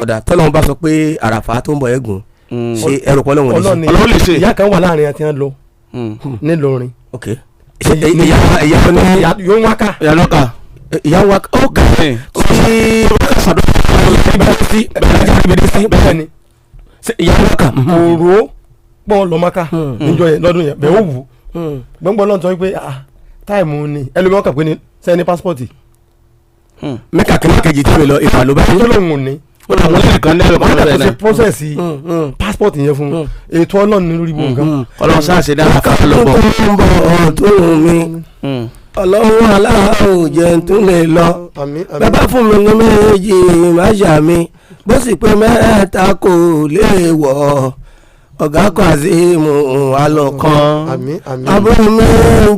ọ̀dà tọ́lọ́run bá sọ pé àràfà tó ń bọ̀ ẹ̀gùn ṣe ẹrù pọ̀ lọ́wọ́ Ọlọ́run lè ṣe. Ìyá kan wà láàrin àti wọn lọ nílọrin. ok ìyá kan ní yóò wá ká. ìyá wa ó kà sí sàdọ́ bẹ́ẹ̀ ni ìyá wa kà òru pọ́n lọ́mọ́ká níjọ yẹn lọ́dún yẹn bẹ́ẹ̀ ó wù gbọ́ngbọ́n lọ́n tọ́ pé táìmù ni ẹlòmíràn kà pé ní sẹ́ni pásítọ̀tì. mẹ́ka kìnnìkan kejì tí mi lọ ìfà ló bá tó lóun ní àwọn ilé kan lẹ́rọ kan lẹ́rọ ṣe pọ́sẹ̀sì pásítọ̀tì yẹn fún ètò ọlọ́run ní lórí ibò nǹkan. ọlọ́run sáà ṣe dára ká lọ́bọ̀ tó wù mí ọlọ́run aláwọ̀ jẹ́ tó lè lọ bàbá fún mi ní méjì má ṣà mí bó sì pé mẹ́ta kò lè wọ̀ ọ̀gá kan àzímù alọ̀kan abúlé mi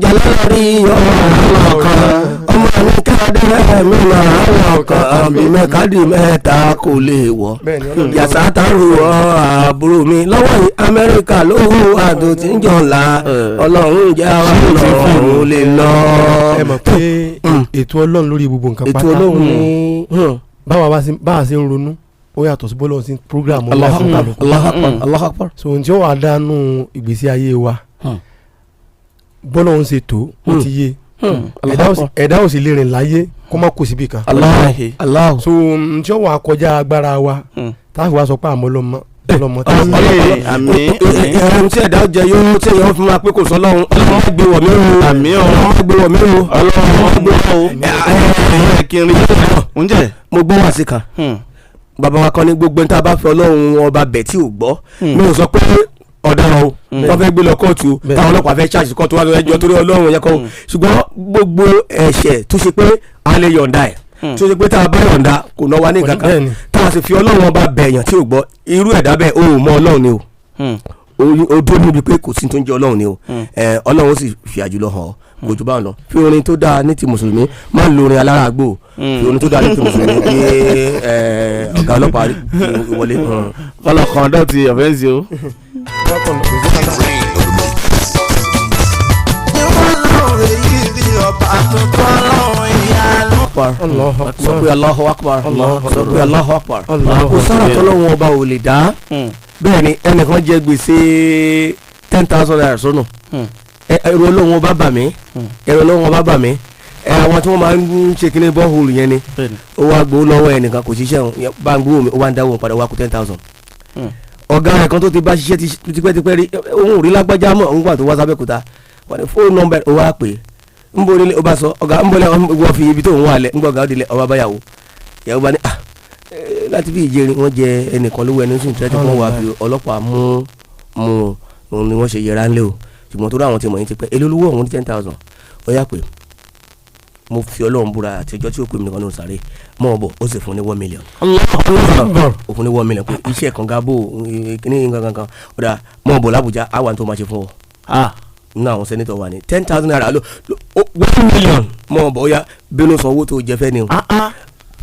jalari alọ̀kan ọmọ mi kádẹ́rẹ́ mi máa alọ̀kan àbí mẹ́kádì mẹ́ta kò lè wọ̀ yàtọ̀ àtàrù àbúrò mi lọ́wọ́ Amẹ́ríkà ló àdó tí ń jọ̀la ọlọ́run jẹ́ àwọn ọlọ́run lè lọ. ẹ mọ̀ pé ètò ọlọ́run lórí gbogbo nǹkan pátá ètò ọlọ́run ni báwa bá a ṣe ń ronú ó yàtọ̀ sí bọ́lá ọ̀sìn programu Allahu Akbar. so ohun tí ó wà dánú ìgbésí ayé wa bọ́lá ọ̀hún ṣe tó ó ti yé ẹ̀dá ò sì lè rìn láyé kó má kó síbi kan. so ohun tí ó wà kọjá agbára wa táwọn wa sọ pé àmọ́ lọ́mọ ẹ̀rùn tí ẹ̀dá jẹ yóò tí èèyàn fi máa pé kò sọ lọ́hùn ọlọ́run gbé wọ̀ mí o àmì ọlọ́run gbé wọ̀ mí o ọlọ́run gbé wọ̀ o kiri oúnjẹ mo gbọ́ wá sí kan bàbá wa kan ní gbogbo ní tá a bá fẹ́ ọlọ́run ọba bẹ̀ tí ò gbọ́ mi ò sọ pé ọ̀daràn o wọ́n fẹ́ gbé lọ kóòtù o táwọn ọlọ́pàá fẹ́ ṣáàṣì kóòtù wá lọ́jọ́ torí ọlọ́run yẹn kọ́ o ṣùgbọ́n gbogbo ẹ̀ṣẹ̀ tó ṣe pé a lè yọ̀ǹda ẹ̀ tó ṣe pé tá a bá yọ̀ǹda kò náà wá ní kankan tá a sì fi ọlọ́run ọba bẹ̀ èèyàn tí ò gbọ́ irú ẹ̀dá bẹ́ẹ̀ o ò mọ ọlọ́run ni o o dúró níbi pé kò sí tó ń jẹ́ ọlọ́run ni o ọlọ́run ó sì fi àjùlọ hàn ọ́ kò jù báwọn lọ fi orin tó dáa ní ti mùsùlùmí máa ń lo orin alára àgbò fi orin tó dáa ní ti mùsùlùmí pé ọ̀gá ọlọ́pàá wọlé. ọlọ́kan ọ̀dọ́ ti ọ̀fẹ́ sí o. sọ pé Allahu Akbar sọ pé Allahu Akbar kò sára tọ́lọ́wọ́n ọba ò lè dá bẹ́ẹ̀ ni ẹnìkan jẹ gbèsè 10,000 naira sọ́nù ẹ̀rọ olóhùn ọba bà mí àwọn tí wọ́n máa ń ṣe kíní bọ́ọ̀hùlù yẹn ni ó wá gbowó lọ́wọ́ ẹnìkan kò ṣiṣẹ́ bá ń gbowó mi ó wá ń dáwọ́ padà wá kó 10,000 ọ̀gá rẹ̀ kan tó ti bá ṣiṣẹ́ tipẹ́tipẹ́ rí òun rí lágbájá mọ́ òun gbà tó wá sábẹ́kúta wọ́n ní fóònù nọ́mbà ó wá pè ń bọ̀ nílé ó bá sọ ọ̀gá ń bọ̀lẹ̀ wọ́n fi ibi tó ń wà lẹ̀ ń gbọ́ ọ̀gá òdìlẹ̀ ọba báyàwó ìyàwó bá ní láti bí ìjẹrin wọ́n jẹ ẹnìkan lówó ẹni sùn tẹ́tí wọ́n wà fi ọlọ́pàá mú òun ni wọ́n ṣe yẹra ńlẹ̀ o ṣùgbọ́n tó ráwọn tí mọ̀ yín ti pẹ́ elólówó ọ̀hún 10,000 ó yá pé mo fi ọlọ́run búra àtijọ́ tí ó pè mí nìkan ní òsàrè mọ́ ọ bọ̀ ó sì fún ní 1 million. ó fún ní 1 million pé iṣẹ́ kan gábò kíní gangan ó dà mọ́ ọ bọ̀ l'Àbújá àwọn tó máa ṣe fún ọ. nínú àwọn sẹ́nitọ̀ wà ní 10,000 naira ló 1 million mọ́ ọ bọ̀ ó yá bínú san owó tó jẹ fẹ́ ni o.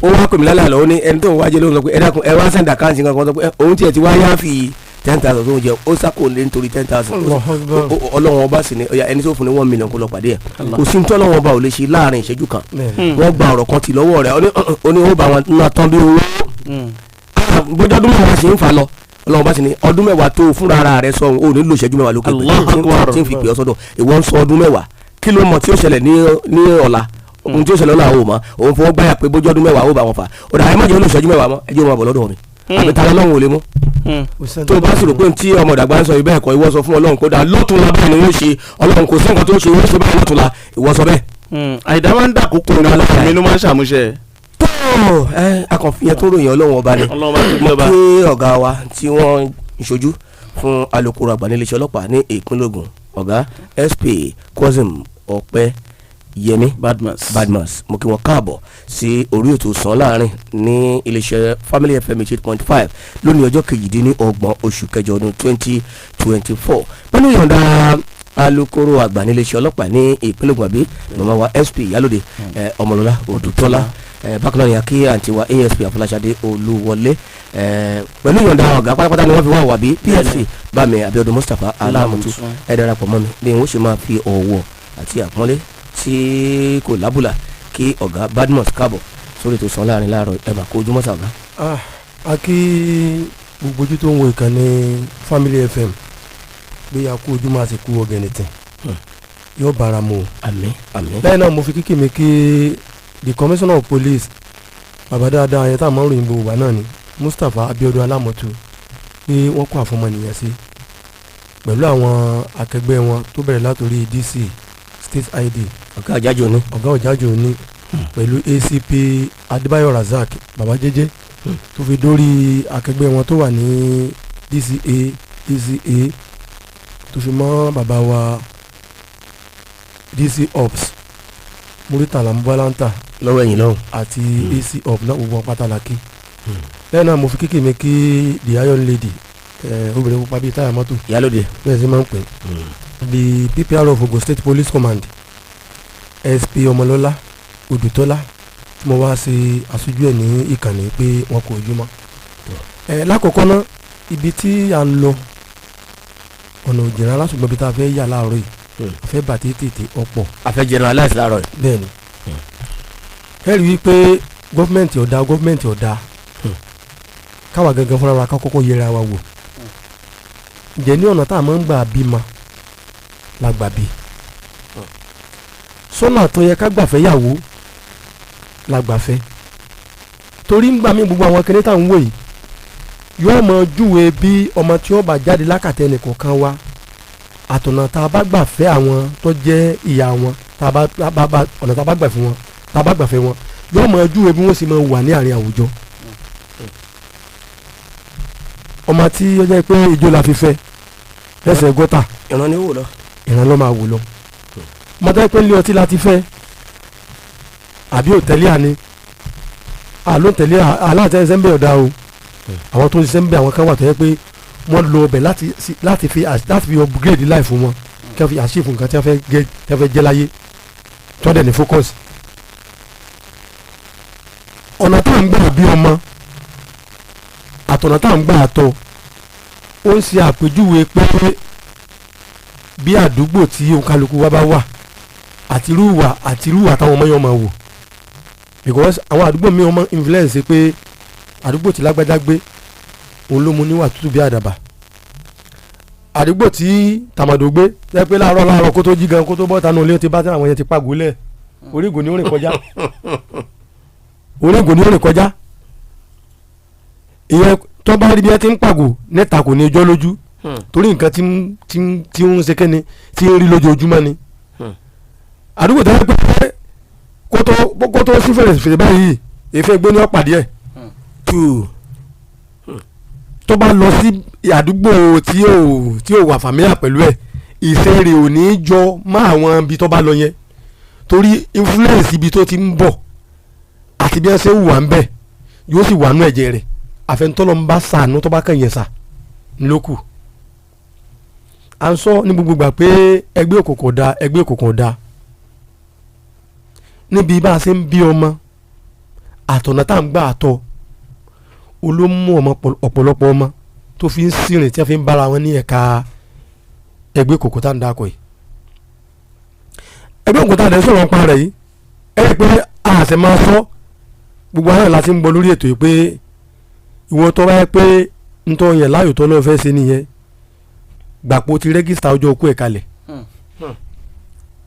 ó wá pè mí lálẹ́ àlọ́ ó ní ẹni tó ń wájẹ́ ló ń sọ pé ẹ dákun ẹ wá send account kankan sọ pé òun tiẹ̀ ti wá yá fi 10,000 tó ń jẹ ó sákò lé nítorí 10,000 ọlọ́run ọba sì ni ẹni tó fún ní 1 million kó lọ pàdé ẹ̀ kò sí ní tọ́lọ́run ọba ò lè ṣe láàrin ìṣẹ́jú kan wọ́n gba ọ̀rọ̀ kan tì lọ́wọ́ rẹ̀ ó ní ó bá wọn náà tán bí owó bójú ọdún mẹ́wàá sì ń fa lọ ọlọ́run ọba sì ni ọdún mẹ́wàá tó fúnra ara rẹ̀ sọ ò nílò ìṣẹ́jú mẹ́wàá lókè tí ń fi pè ọ́ sọ́dọ̀ ìwọ ń sọ ọdún mẹ́wàá kí ló mọ̀ tí ó ṣẹlẹ̀ ní ọ̀la ohun tí ó ṣẹlẹ̀ ọ̀la ò mọ̀ òun fọwọ́ gbáyà pé bójú ọdún mẹ́wàá ó bá wọn fà ó dà ẹ má jẹ́ olùṣẹ́jú mẹ́wàá mọ́ ẹ jẹ́ wọn bọ̀ lọ́dọ̀ mi àbí tala lọ́hùn ò lè mú tó o bá sì rò pé tí ọmọ ìdàgbà ń sọ ibẹ̀ ẹ̀kọ́ ìwọ sọ fún ọlọ́run kó dáa lọ́tún la báyìí ni yóò ṣe ọlọ́run kò sí nǹkan tó ń ṣe yóò ṣe báyìí lọ́tún la ìwọ sọ bẹ́ẹ̀. àìdá máa ń dà kókó ní ọlọ́run mi ló máa ń ṣàmúṣe. tó akànfìyàn tó ròyìn ọlọ́run ọba ni mo kí ọ̀gá wa tí wọ́n ń ṣojú fún alukoro àgbà níléeṣẹ́ ọlọ́pàá ní ìpínlẹ̀ Ògùn ọ̀gá SP Kozim Ọpẹ́ Yẹmí Badmus mo kí wọn káàbọ̀ sí orí ètò sàn láàrin ní iléeṣẹ́ Family FM 8.5 lónìí ọjọ́ 28 oṣù kẹjọ ọdún 2024 pẹ̀lú ìyọ̀ǹda alukoro àgbà níléeṣẹ́ ọlọ́pàá ní ìpínlẹ̀ Ògùn àbí màmá wa SP Ìyálóde Ọmọlọ́lá Odùtọ́lá bákan náà ni akí àǹtí wa ASP Afọláṣadé Olúwọlé pẹ̀lú ìyọ̀ǹda ọ̀gá pátápátá ni wọ́n fi wá wà bí PSC Bámi Abíọ́dún Mustapha Alámùtú ẹ darapọ̀ mọ́ mi bí wọ́n ṣe máa fi ọ̀wọ̀ àti àpọ́nlé tí kò lábùlà kí ọ̀gá Badmus káàbọ̀ sórí ètò sàn láàrin láàárọ̀ ẹ̀ máa kó ojúmọ́ sàgá. a kí gbogbo ojú tó ń wo ìkànnì Family FM bí a kú ojúmọ́ àti kú ọ̀gẹ̀nìtìn yóò bára mu o. àmín àmín. lẹ́yìn náà mo fi kíkì mi kí the commissioner of police bàbá dáadáa yẹn tá a máa ń ròyìn gbogbo wa náà ni Mustapha Abiodun Alamotu pé wọ́n kó àfọmọnìyàn sí pẹ̀lú àwọn akẹgbẹ́ wọn tó bẹ̀rẹ̀ látòrí DC state ID ọ̀gá ọ̀jájò ní pẹ̀lú ACP Adébáyọ̀ Razak bàbá jẹ́jẹ́ tó fi dórí akẹgbẹ́ wọn tó wà ní DCA tó fi mọ́ bàbá wa DC Ops Muritala Mubalanta lọ́wọ́ ẹ̀yìn lọ́hùn àti AC Ops náà gbogbo pátálákì. lẹ́yìn náà mo fi kíkì mi kí the Iron Lady obìnrin pupa bíi táyà mọ́tò ìyálòde bẹ́ẹ̀ sì máa ń pè the PPR of Ogun State Police Command SP Ọmọlọ́lá Odùtọ́lá tí mo wá sí aṣojú ẹ̀ ní ìkànnì pé wọn kò ojúmọ́. lákọ̀ọ́kọ́ náà ibi tí a ń lọ ọ̀nà òjìnrán aláṣùgbọ́n bí tá a fẹ́ yà láàárọ̀ yìí a fẹ́ bà tètè ọ̀pọ̀. a fẹ́ generalize láàárọ̀ yìí. bẹ́ẹ̀ ni ẹ rí i pé gọ́fìmẹ̀ntì ọ̀dà káwa gangan fúnra wa ká kọ́kọ́ yẹra wa wò ǹjẹ́ ní ọ̀nà tá a máa ń gbà bímọ la gbà bí sọ́nà tó yẹ ká gbàfẹ́ yàwó la gbàfẹ́ torí ń gbà mí gbogbo àwọn kìnìún tá à ń wò yìí yóò mọ júwe bí ọmọ tí ó bá jáde lákàtẹ́ ẹnìkọ̀ọ̀kan wa àtọ̀nà tá a bá gbàfẹ́ àwọn tó jẹ́ ìyá wọn ọ̀nà tá a bá gbàfẹ́ wọn tá a bá gbàfẹ́ wọn yóò mọ júwe bí wọ́n sì máa wà ní àárín àwùjọ. ọmọ tí ó jẹ́ pé ijó la fi fẹ́ lẹ́sẹ̀ gọ́tà ìran ni wò lọ. ìran ló máa wò lọ. ọmọ tó jẹ́ pé ilé ọtí la ti fẹ́ àbí òtẹ́lẹ̀ àní àlóńtẹ̀lẹ̀ aláàtẹ̀ ṣẹ́ ń bẹ̀ ọ̀dà o àwọn tó ń ṣiṣẹ́ ń bẹ̀ àwọn kan wà tó yẹ pé wọ́n lo ọbẹ̀ láti fi upgrade life wọn kí wọ́n fi achieve nǹkan tí wọ́n fẹ́ jẹ́ láyé tí wọ́n dẹ̀ ní focus. ọ̀nà tá à ń gbà bí ọmọ àtọ̀nà tá à ń gbà àtọ̀ ó ń ṣe àpèjúwe pé bí àdúgbò tí òǹkàlùkù wa bá wà àti irúwà táwọn ọmọ yẹn máa wò because àwọn àdúgbò mi ọmọ influence pé àdúgbò tí lágbájá gbé òun ló mu níwà tútù bí àdàbà àdúgbò tí tàmàdò gbé jẹ́ pé láàárọ̀ kó tó jí gan kó tó bọ́ tanú ilé ti bá àwọn yẹn ti pàgó lẹ̀ orígun ni ó rìn kọjá ìyẹn tó bá rí bí ẹ ti ń pàgò nẹ́ta kò ní ẹjọ́ lójú torí nǹkan tí ń ṣe kẹ́ni tí ń rí lójoojúmọ́ ni àdúgbò tó yẹ pé kó tó sí fèrèsé báyìí èéfé gbé ní ọ̀pàdé ẹ̀ tó bá lọ sí àdúgbò tí ò wà fàmílà pẹ̀lú ẹ̀ ìfẹ́ rẹ̀ ò ní jọ mọ́ àwọn ibi tó bá lọ yẹn torí influence ibi tó ti ń bọ̀ àti bí wọ́n ṣe wà ń bẹ̀ yóò sì wà nú ẹ̀jẹ̀ rẹ̀ àfẹnutọ́lọ́ ń bá sànú tó bá kàn yẹn sà ńlọ́kù. à ń sọ ní gbogbo gbà pé ẹgbẹ́ òkùnkùn da níbi bá a ṣe ń bí ọmọ àtọ̀nà tá à ń gbà àtọ̀ olómú ọmọ ọ̀pọ̀lọpọ̀ ọmọ tó fi ń sìnrìn tí wọ́n fi ń bára wọn ní ẹ̀ka ẹgbẹ́ òkùnkùn tá à ń dákọ̀ yìí. ẹgbẹ́ òkùnkùn tá à ń sọ̀rọ̀ nípa rẹ̀ yìí ẹ rí i pé àṣẹ máa sọ gbogbo àwọn láti ń gbọ́ lórí ètò yìí pé ìwọ tó bá yẹ pé ntọ́ yẹn láyò tó lọ́ọ́ fẹ́ ṣe nìyẹn gbàpò ti rẹ́gísítà ọjọ́ òkú ẹ̀ kalẹ̀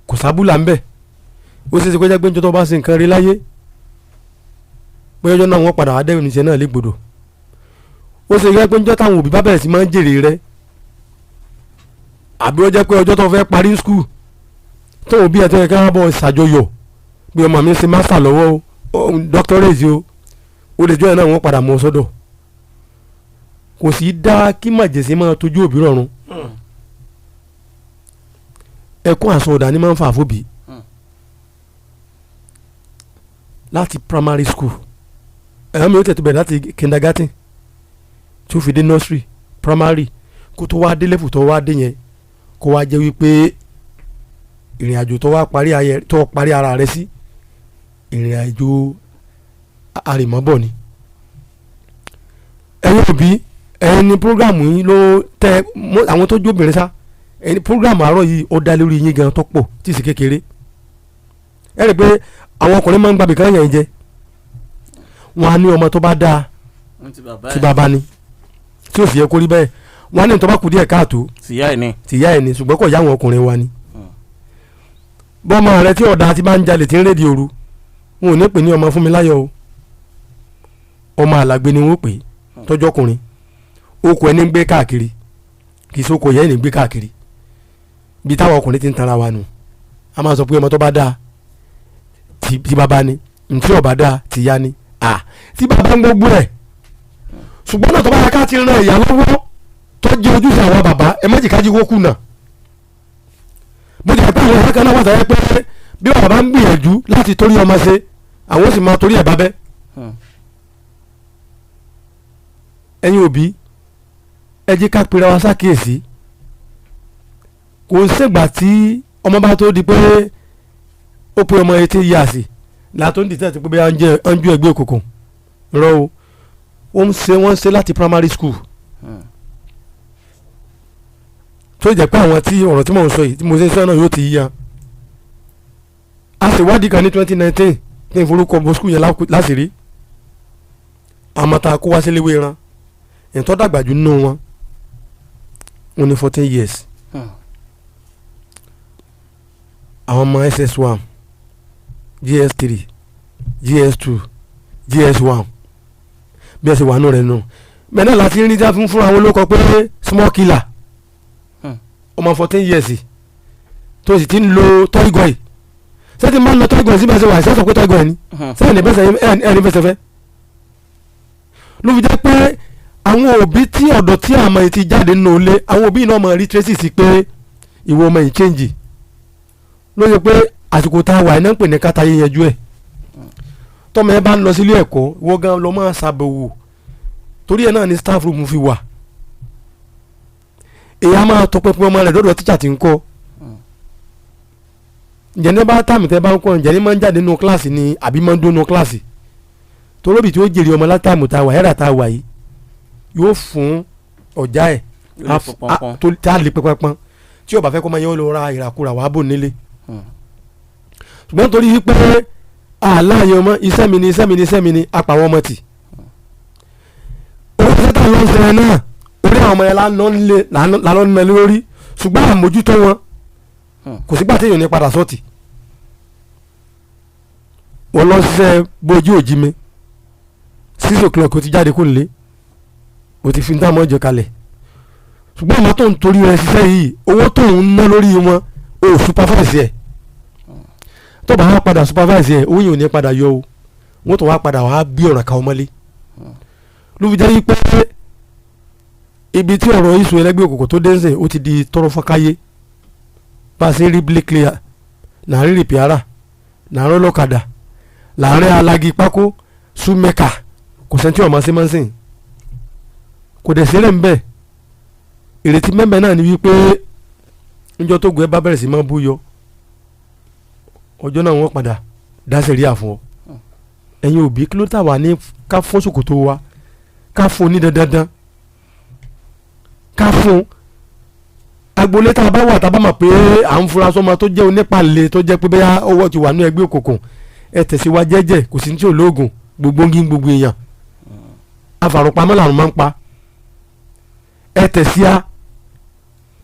kò sábúlà ń bẹ̀ ó ṣe é ṣe pé jẹ́ pé njọ́ tó bá ṣe nǹkan rí láyé pé ọjọ́ náà wọ́n padà wá dẹ́rù níṣẹ́ náà légbodò ó ṣe é pé njọ́ táwọn òbí bá bẹ̀rẹ̀ sí máa ń jèrè rẹ àbí ó jẹ́ pé ọjọ́ tó fẹ́ parí skul tó òbí ẹ̀ tó yẹ ká bọ̀ ṣàjọyọ̀ pé ọmọ mi ṣe mástà lọ́wọ́ o dọ́kítọ́rẹ́sì o ó lè jọ́ ẹ̀ náà wọ́n padà mọ́ sọ́dọ̀ kò sí dá kí màjèsí máa tójú òbí rọrùn ẹkún àsọdá ni máa ń fà fóbi láti primary school ẹ̀rọ mi ó tètè bẹ̀rẹ̀ láti kindergarten tí ó fi dé nursery primary kó tó wá dé level tó wá dé yẹn kó wá jẹ́ wípé ìrìn àjò tó wá parí ara rẹ̀ sí ìrìn àjò àrèmọ́bọ̀ ni ẹ̀yin òbí ẹni programu yìí ló tẹ àwọn tó jóbìnrin sá ẹni programu àárọ̀ yìí ó dá lórí yín gan tó pọ̀ tí sì kékeré ẹ rí i pé àwọn ọkùnrin máa ń gbàgbé kan yẹn jẹ wọn á ní ọmọ tó bá dáa tí bàbá ni tí ò sì yẹ kó rí bẹ́ẹ̀ wọ́n ní tó bá kú díẹ̀ káàtó tìyá ẹ̀ ni ṣùgbọ́n kò yá àwọn ọkùnrin wa ni. bọ́mọ rẹ tí ọ̀dà ti máa ń jalè tí ń rédi òru wọn ò ní pè ní ọmọ fún mi láyọ̀ o ọmọ àlàgbé ni wọ́n pè tọ́jọ́ ọkùnrin okò ẹni ń gbé káàkiri kì í sóko yẹ́ ẹni ń gbé káàkiri bí táwọn ọkùnrin ti ń tanra wa nù a máa sọ pé ọmọ tó bá dáa tí bàbá ni ntí ọba dáa tí yá ni tí bàbá ń gbógbó ẹ̀ ṣùgbọ́n náà tó bá yẹ ká ti ran ìyá lọ́wọ́ tó jẹ́ ojúṣe àwọn bàbá ẹ má jẹ́ ká jí wó kùnà bó ti pẹ́ àwọn ọ̀rẹ́ kan náà wà sáyẹ́ pé bí bàbá ń gbìyànjú láti torí ọmọ ṣe àwọn sì máa torí ẹ̀ bábẹ́ ẹ̀yin òbí ẹ jẹ́ ká pera wa ṣàkíyèsí kò ń ṣègbà tí ọmọ bá tó di pé ó pé ọmọ 18 years látó ń dìtẹ́ ti pé bí wọ́n ń ju ẹgbẹ́ òkùnkùn rọ o wọ́n ṣe láti primary school tó jẹ́ pé àwọn tí ọ̀rọ̀ tí mò ń sọ yìí tí mo ṣe ń sọ náà yóò ti yíya a sì wádìí kan ní 2019 ní ìforúkọ bó skul yẹn láṣìírí àmọ́ tá a kó wá sí léwé ran ìtọ́ dàgbà jù nínú wọn ní 14 years àwọn ọmọ SS1 GS3 GS2 GS1 bí ẹ ṣe wà nù rẹ̀ nù mẹ́rin náà láti rí já fún àwọn olóko pé small killer ọmọ 14 years tó sì ti ń lo toy-goy ṣé ti máa ń lo toy-goy síbi ẹsẹ̀ wà ṣe é sọ pé toy-goy ni sẹ́yìn ní fẹsẹ̀ fẹ́ ló fi jẹ́ pé àwọn òbí tí ọ̀dọ̀ tí àmọ́ yìí ti jáde nínú ilé àwọn òbí náà mọ̀ rí tracy sí pé ìwọ ọmọ yìí change ló yẹ pé àsìkò tá a wà iná ń pè ní káta yín yanjú ẹ̀ tọ́mọ ẹ bá ń lọ sílé ẹ̀kọ́ wọ́n gan lọ́ máa ṣàbẹ̀wò torí ẹ̀ náà ni staff room fi wà èyí á máa tọpinpin ọmọ rẹ̀ lọ́dọ̀ tíṣà tí ń kọ́ ǹjẹ́ ní bá tàmì tẹ́ bá ń kọ́ ǹjẹ́ ní máa ń jáde nínú kíláàsì ni àbí máa ń dún nínú kíláàsì toróbì tí ó jèrè ọmọ látàmù tá a wà ẹ̀rà tá a wà yìí yóò fún ọ̀já ẹ̀ tá a lè pẹ́pẹ́pọ́n tí ó bá fẹ́ kó máa yẹ ó lọ ra ìràkúrà wàá bò nílé ṣùgbọ́n torí wípé àláàyè ọmọ iṣẹ́ mi ni apàwọn ọmọ tì owó tẹ́tà ló ń sẹ́yìn náà orí àwọn ọmọ yẹn lánàá ń mẹ́lẹ́ lórí ṣùgbọ́n àmójútó wọn kò sígbà tí èèyàn ní padà sọ́ọ̀tì wọ́n lọ ṣiṣẹ́ bójú òjì mi 6 o'clock ó ti jáde kó nílé ó ti fi ń dámọ̀ ọjọ́ kalẹ̀ ṣùgbọ́n àwọn tó ń torí rẹ̀ ṣiṣẹ́ yìí owó tó ń ná lórí wọn ò supervise ẹ̀ tó bá wá padà supervise ẹ̀ owó yìí ò ní padà yọ o wọ́n tó wá padà wá bí ọ̀ràn ká ọmọlé ló fi jẹ́ yí pé ibi tí ọ̀rọ̀ ìṣù ẹlẹ́gbẹ́ òkùnkùn tó dẹ́nsẹ̀ ó ti di tọrọ fọ́káyé bá a ṣe rí bricklayer láàrin rìpíárà láàrin ọlọ́kadà láàrin alági pákó súnmẹ́kà kò sẹ́ńtì ọ̀mọ́ sí mọ́sìn kò dẹ̀ sílẹ̀ ń bẹ̀ ìrètí mẹ́mẹ́ náà ni wípé níjọ́ tó gbé bá bẹ̀rẹ̀ sí máa bú yọ ọjọ́ náà wọ́n padà dáṣẹ́ rí àfọ̀ ẹ̀yin òbí kí ló tà wá ní ká fún ṣòkòtò wa ká fún ní dandan ká fún agboolé tá a bá wà tá a bá mọ̀ pé à ń fura sọ́mọ tó jẹ́ onípàlẹ̀ tó jẹ́ pé bẹ́ẹ̀ ọwọ́ ti wà ní ẹgbẹ́ òkùnkùn ẹ tẹ̀síwá jẹ́jẹ́ kò sí ní tí ò lóògùn gbogbo èèyàn afàrùpamọ́ làrùn máa ń pa ẹ tẹ̀síá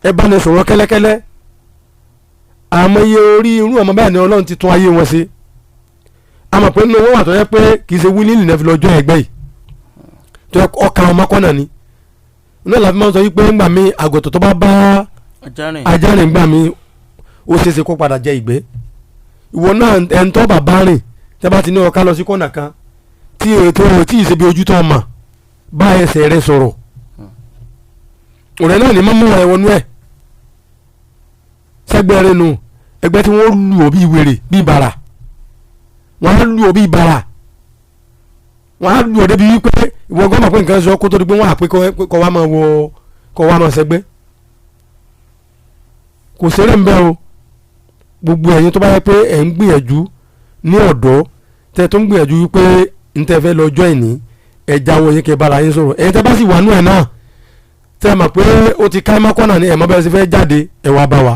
ẹ bá ní sọ̀rọ̀ kẹ́lẹ́kẹ́lẹ́ àmọye orí irú ọmọ báyìí ni ọlọ́run ti tún ayé wọn ṣe àmọ̀ pé nínú owó wà tó yẹ pé kì í ṣe wílíìlì náà fi lọ́jọ́ ẹgbẹ́ yìí tó yẹ ọkà ọmọ kọ́nà ni náà la fi máa ń sọ wípé ńgbà mi àgọ̀tọ̀ tó bá bá ajárìn ńgbà mi ó ṣeé ṣe kó padà jẹ ìgbẹ́ ìwọ náà ẹni tó bàbá rìn tẹ́ bá ti ní ọkà lọ sí kọ́nà kan tí ètò tí ì ṣe bí ojú tó ọmọ bá ẹsẹ̀ rẹ sọ̀rọ̀ ọ̀rẹ́ náà ní mọ́mú ẹ̀ wọnú ẹ̀ sẹ́gbẹ́ rẹ nù ẹgbẹ́ tí wọ́n lù ọ́ bí wèrè bí bàrà wọ́n á lù ọ́ bí bàrà wọ́n á lù ọ́ débi wípé ìwọ gbọ́dọ̀ pé nǹkan sọ kó tó di pé wọ́n á pé kọ́ wá máa wọ kọ́ wá máa sẹ́gbẹ́ kò sẹ́rẹ̀ ń bẹ́ o gbogbo ẹ̀yin tó bá yẹ pé ẹ̀ ń gbìyànjú ní ọ̀dọ́ tẹ́ tó ń gbìyànjú wípé ń tẹ́ fẹ́ lọ́jọ́ ìní ẹ̀ jáwọ́ yín kẹ́ bára yín sọ̀rọ̀ ẹ̀yin tẹ́ bá sì wà nú ẹ̀ náà tẹ́ ẹ mọ̀ pé ó ti ká ẹ mọ́kànnà ní ẹ̀ mọ́ bẹ́ẹ̀ sì fẹ́ jáde ẹ̀ wá bá wa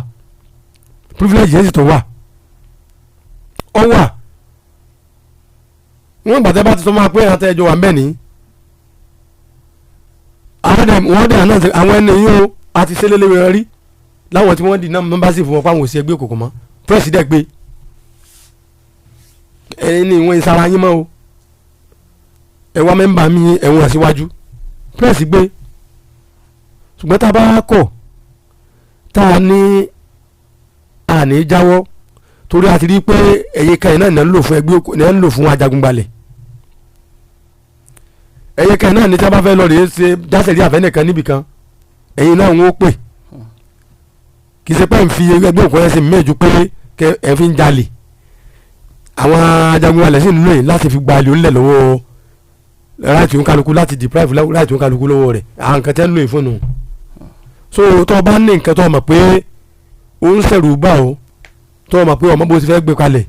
privilege yẹn sì tó wà ọ wà wọn gbàtẹ́ bá ti sọ máa pé ẹ̀hán tẹ́ ẹjọ́ wà ń bẹ̀ ní wọ́n dẹ̀ náà àwọn ẹni yìí ó àti sẹ́lẹ̀lẹ̀ rẹ̀ rí láwọn tí wọ́n di náà mẹ́mbàsì fún wọn pa àwọn òsì ẹgbẹ́ òkùnkùn mọ́ pírẹ́sì dẹ̀ gbé ẹni ìwọ̀n ìsara yín mọ́ o ẹ wá mẹ́mbà mi ẹ̀wọ̀n àṣìwájú pírẹ́sì gbé ṣùgbọ́n tá a bá kọ̀ tá a ní àní jáwọ́ torí a ti rí pé ẹ̀yẹ kan náà ń lò fún ẹgbẹ́ òkùnkùn náà ń lò fún ajagunbalẹ̀ ẹ̀yẹ kan náà ní tí a bá fẹ́ lọ rèé ṣe dáṣẹ̀rí àfẹ́nìkan níbìkan ẹ̀yin náà ń wó pè kì í ṣe pé ń fi ẹgbẹ́ òkùnkùn yẹn ṣe méjì pé ẹ fi ń jalè àwọn ajagunbalẹ̀ sì ń lò yìí láti fi gbalẹ̀ onílẹ̀ lọ́wọ́ láti òǹkàlùkù láti deprive láti òǹkàlùkù lọ́wọ́ rẹ̀ àwọn nǹkan tẹ́ ń lò yìí fún un so tó o bá ní nǹkan tó o mọ̀ pé ó ń ṣẹ̀rù bá o tó o mọ̀ pé ọmọ bó ti fẹ́ gbé kalẹ̀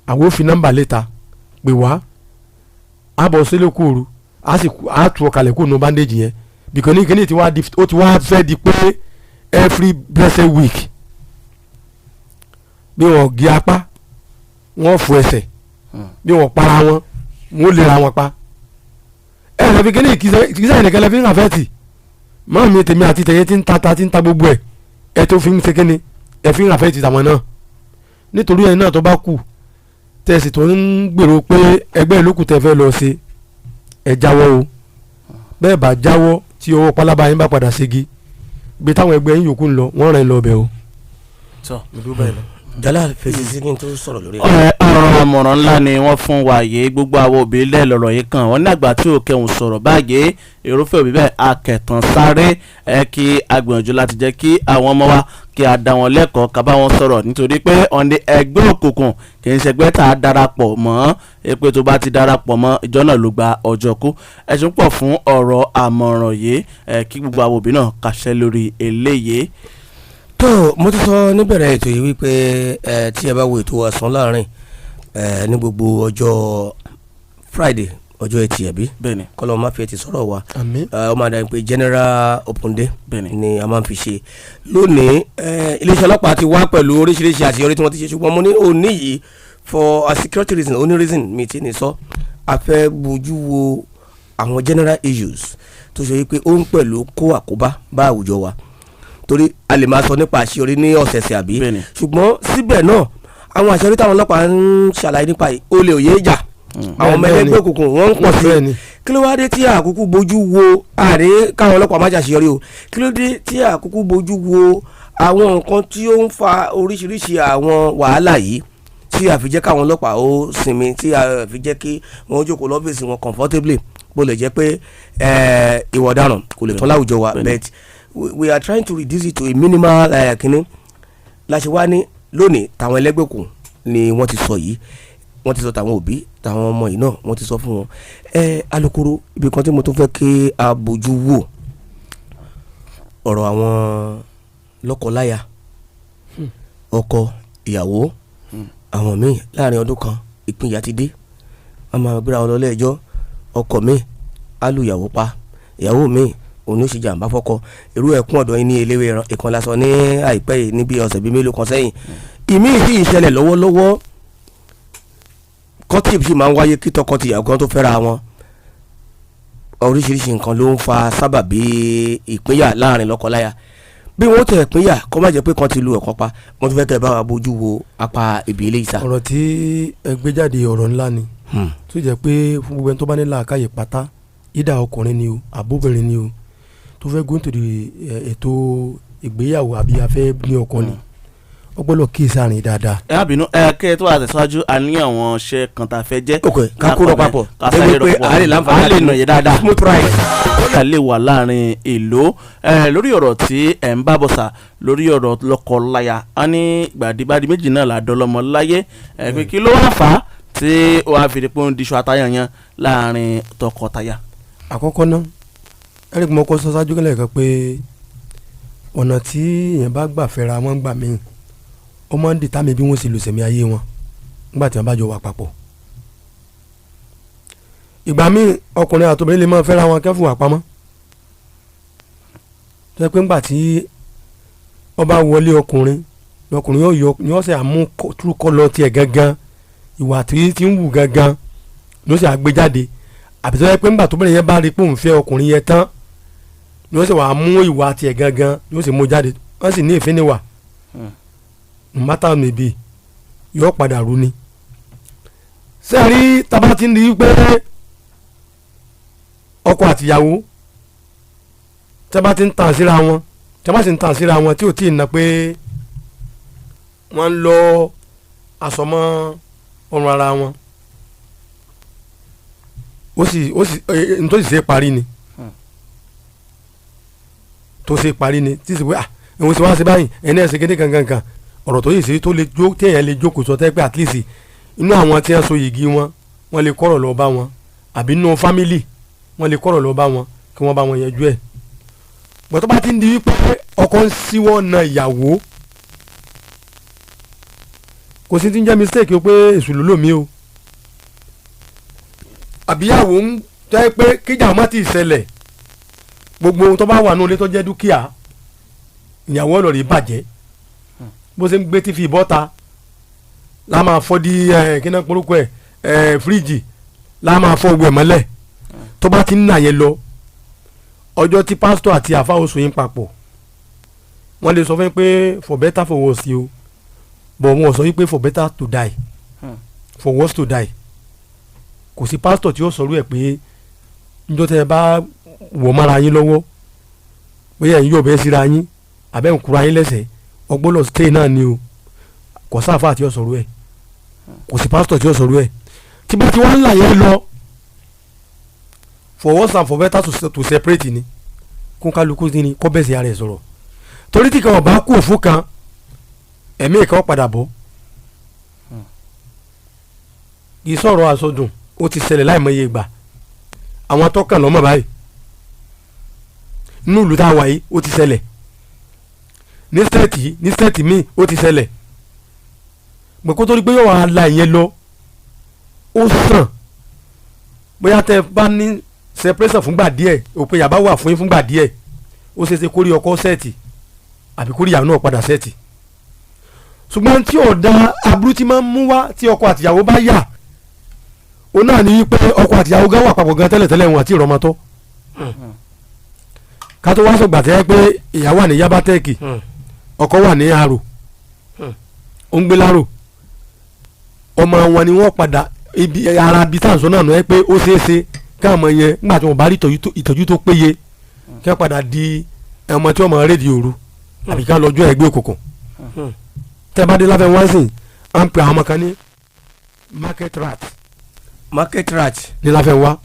àwọn òfin nọ́mbà léta pè wá àbọ̀ sílẹ̀ kóoru á tu ọ̀kalẹ̀ kó nu bandage yẹn because ní kíní ó ti wá fẹ́ di pé every blessed week bí wọ́n gé apá wọ́n fò ẹsẹ̀ bí wọ́n para wọn wọ́n lè ra wọn pa ẹ ẹ fi kíní kìsẹ́ ẹnìkan lẹ́fí ń àfẹ́tì máa mi tèmi àti tẹ̀yẹ tí ń ta gbogbo ẹ̀ ẹ tó fi ń ṣe kíní ẹ fi ń àfẹ́tì tàwọn náà nítorí ẹ̀ náà tó bá kù tẹ̀sí tó ń gbèrò pé ẹgbẹ́ ìlókù tẹ̀ fẹ́ lọ ṣe ẹ jáwọ́ o bẹ́ẹ̀ bá jáwọ́ tí owó pálábá yín bá padà ségi bí táwọn ẹgbẹ́ yín yòókù ń lọ wọ́n rẹ̀ ń lọ ọbẹ̀ o. Jalal fèsì sí kí n tó sọ̀rọ̀ lórí ọ̀rọ̀ àmọ̀ràn ńlá ni wọ́n fún wa yìí gbogbo àwọn òbí lẹ́ lọ́rọ̀ yìí kan wọ́n ní àgbà tí ò kẹhùn sọ̀rọ̀ báyìí irúfẹ́ òbí bẹ́ẹ̀ akẹ̀tàn sáré kí agbìyànjú láti jẹ́ kí àwọn ọmọ wa kí a dá wọn lẹ́kọ̀ọ́ ká bá wọn sọ̀rọ̀ nítorí pé ọ̀nì ẹgbẹ́ òkùnkùn kì í ṣẹgbẹ́ tá a darapọ̀ mọ́ pé tó bá ti darapọ̀ mọ́ ìjọ náà ló gba ọjọ́ kú ẹ̀sùn pọ̀ fún ọ̀rọ̀ àmọ̀ràn yìí kí gbogbo àwọn òbí náà kàṣẹ lórí eléyìí. tó mo ti sọ níbẹ̀rẹ̀ ètò yìí wípé tí ẹ bá wo ètò ọ̀sán láàrin ní gbogbo ọjọ́ Friday ọjọ́ ẹtì ẹ̀bí kọ́lọ́ máa fi ẹtì sọ̀rọ̀ wa ó máa dàbí pé general open day ni a máa fi ṣe lónìí iléeṣẹ́ ọlọ́pàá ti wá pẹ̀lú oríṣiríṣi àṣeyọrí tí wọ́n ti ṣe ṣùgbọ́n mo ní òní yìí for a security reason only reason mi ti ní sọ a fẹ́ bójú wo àwọn general issues tó ṣe wípé ó ń pẹ̀lú kó àkóbá bá àwùjọ wa torí a lè máa sọ nípa àṣeyọrí ní ọ̀sẹ̀ẹ̀sẹ̀ àbí ṣùgbọ́n síbẹ̀ náà àwọn àṣeyọrí táwọn ọlọ́pàá ń ṣàlàyé nípa olè òye ìjà àwọn ọmọ ẹgbẹ́ òkùnkùn wọ́n ń pọ̀ sí kí ló wá dé tí àkókò bójú wo ààrẹ káwọn ọlọ́pàá má ṣàṣeyọrí o kí ló dé tí àkókò bójú wo àwọn nǹkan tí ó ń fa oríṣiríṣi àwọn wàhálà yìí tí a fi jẹ́ káwọn ọlọ́pàá ó sinmi tí a fi jẹ́ kí wọ́n jókòó lọ́fíìsì wọn comfortably bó lè jẹ́ pé ìwà ọ̀daràn kò lè tán láwùjọ wa but we are trying to reduce it to a minimal kínní láti wá ní lónìí táwọn ẹlẹ́gbẹ́ òkùnkùn ni wọ́n ti sọ yìí wọ́n ti sọ tàwọn òbí tàwọn ọmọ yìí náà wọ́n ti sọ fún wọn alukoro ibi kan tí mo tún fẹ́ kí a bójú wò ọ̀rọ̀ àwọn lọ́kọláya ọkọ ìyàwó àwọn míì láàrin ọdún kan ìpínyà ti dé wọ́n máa gbéra wọn lọ ilé ẹjọ́ ọkọ míì á lu ìyàwó pa ìyàwó míì òun ló ṣe jàǹbá fọ́kọ irú ẹkún ọ̀dọ́ yín ní eléwé ìkan lásán ní àìpẹ́ yìí níbi ọ̀sẹ̀ bíi mélòó kan sẹ́yìn ìmíì sì ń ṣẹlẹ̀ lọ́wọ́lọ́wọ́ kọ́tìp sì máa ń wáyé kí tọkọ-tìyàwó kan tó fẹ́ra wọn oríṣiríṣi nǹkan ló ń fa sábàbí ìpínyà láàrin lọ́kọláya bí wọ́n tẹ̀ ìpínyà kó má jẹ́ pé kan ti lu ẹ̀kọ́ pa wọ́n tún fẹ́ kẹ́ ẹ bá wa bójú wo apá ibi ilé ìsà. ọ̀rọ̀ tí ẹ gbé jáde ọ̀rọ̀ ńlá ni tó jẹ́ pé fún gbogbo ẹni tó bá ní làákàyè pátá ìdá ọkùnrin ni o àbóbìnrin ni o tó fẹ́ go into ètò ìgbéyàwó àbí afẹ́ ní ọkọ ni ọgbọ́dọ̀ kí sáàrin dáadáa. ẹ á bínú kí ẹ tó wà tẹ̀síwájú a ní àwọn iṣẹ́ kan tá a fẹ́ jẹ́. ok ká kúrò papọ̀ kásáré rọ̀ pọ̀ a lè láǹfààní a lè nà yé dáadáa. smooth ride. ká lè wà láàrin èlò lórí ọ̀rọ̀ tí ẹ̀ ń bá bọ̀ sà lórí ọ̀rọ̀ lọ́kọ-láya a ní gbàdígbàdí méjì náà làdọ́lọ́mọ láyé pé kí ló wá fà á tí ó wá fi di pé ó ń diṣọ àtayànyàn láàrin tọkọtaya. àkọ́kọ́ náà ẹ̀rí kí mo kọ́ sọ́sájú kẹ́lẹ́ kan pé ọ̀nà tí èèyàn bá gbà fẹ́ra wọn gbà míì ó máa ń dìtà mí bí wọ́n sì lò sẹ̀mí ayé wọn nígbà tí wọ́n bá jọ wà papọ̀. ìgbà míì ọkùnrin àtòbìnrin lè máa fẹ́ra wọn kẹ́fù wà pamọ́ tó yẹ pé ńgbà tí wọ́n bá wọlé ọkùnrin yóò ṣe àmú túrúkọ́ lọ tiẹ̀ gangan ìwà tí ń wù gangan ló ṣe àgbéjáde àbí tó yẹ pé ńgbà tóbìnrin yẹn bá rí pé òun fẹ́ ọkùnrin yẹn tán ni wọ́n sì wá mú ìwà tiẹ̀ gangan ni wọ́n sì mú jáde wọ́n sì ní ìfíniwà mátà níbi yóò padà rú ni. sẹ́ẹ̀rí tábà ti ń di pé ọkọ àtìyàwó tábà ti ń tàn síra wọn tábà sì ń tàn síra wọn tí ò tí ì ná pé wọ́n ń lọ àsọmọ́ ọrùn ara wọn ó sì nítorí ṣe parí ni tó ṣe parí ni tí sì pé ẹ̀hún sì wá sí báyìí ẹ̀yin náà ṣe kéde kankan ọ̀rọ̀ tó yìí sí tó lè jó téèyàn lè jókòó sọ tẹ́ pé at least inú àwọn tí wọ́n so yìgì wọ́n lè kọ́rọ̀ lọ bá wọn àbí inú fámìlì wọ́n lè kọ́rọ̀ lọ bá wọn kí wọ́n bá wọn yanjú ẹ̀ bọ́ tó bá ti ń di wípé ọkọ ń síwọ́ na ìyàwó kò sí ti ń jẹ́ mistake o pé èṣù ló lò mí o àbíyàwó ń tẹ́ pé kíjà má ti ṣẹlẹ̀ gbogbo ohun tó bá wà ní ilé tó jẹ́ dúkìá ìyàwó ọlọ́rìí bàjẹ́ bó ṣe ń gbé tífì bọ́ta la máa fọ́ di kíná porúkọ ẹ̀ fíríjì la máa fọ́ ogun ẹ̀ mọ́lẹ̀ tó bá ti ń nà yẹn lọ ọjọ́ tí pásítọ̀ àti àfáà oṣù yín papọ̀ wọ́n lè sọ fún yín pé for better for worse o but wọn sọ yín pé for better to die for worse to die kò sí pásítọ̀ tí ó sọ̀rọ̀ ẹ̀ pé níjọ́ tẹ́ ẹ bá wọ̀ mára yín lọ́wọ́ bóyá ẹ̀yin yóò bẹ́ẹ̀ síra yín àbẹ́ ń kura yín lẹ́sẹ̀ ọgbọ́n stay náà ni o kò sáfà tí ó sọ̀rọ̀ ẹ̀ kò sí pásítọ̀ tí ó sọ̀rọ̀ ẹ̀ tí bá ti wá ń là yẹn lọ for worse and for better to separate ni kó kálukú ni kó bẹ́ẹ̀ sí ara ẹ̀ sọ̀rọ̀ torí tí kan ọba kú òfú kan ẹ̀mí ìkan padà bọ́ kì í sọ̀rọ̀ àsọdùn ó ti ṣẹlẹ̀ láìmọye ìgbà àwọn atọ́kàn lọ́mọ báyìí nínú ìlú tá a wà yìí ó ti ṣẹlẹ̀ ní sẹ́ẹ̀tì míì ó ti ṣẹlẹ̀ gbẹ̀kó tó rí pé yóò wá la ìyẹn lọ ó sàn bóyá tẹ bá ní separation fúngbà díẹ̀ òpin yàrá wà fún yín fúngbà díẹ̀ ó ṣeéṣe kórí ọkọ sẹ́ẹ̀tì àbí kórí ìyàwó náà padà sẹ́ẹ̀tì ṣùgbọ́n tí ọ̀dà aburú ti máa ń mú wá tí ọkọ àtìyàwó bá yà ó náà ní pé ọkọ àtìyàwó gan wà papọ̀ gan tẹ́lẹ̀tẹ́lẹ̀ wọn àti ìrọmọtọ́ ká tó wá sọ̀gbà tẹ́ pé ìyàwó wà ní yabatẹ́ẹ̀kì ọkọ wà ní àrò ó ń gbé lárò ọmọ wọn ni wọ́n padà ibi ara bíi tàǹsán náà nù ẹ́ pé ó ṣeéṣe káàmọ̀ yẹn nígbà tí wọ́n bá rí ìtọ́jú tó péye kí wọ́n padà di ọmọ tí wọ́n mọ̀ rédíò òru àbí ká lọ́jọ́ ẹgbẹ́ òkùnkùn tẹ́ bá dé láfẹ́ wá sìn à ń pè àwọn ọmọ kan ní market rat ní láfẹ́ wá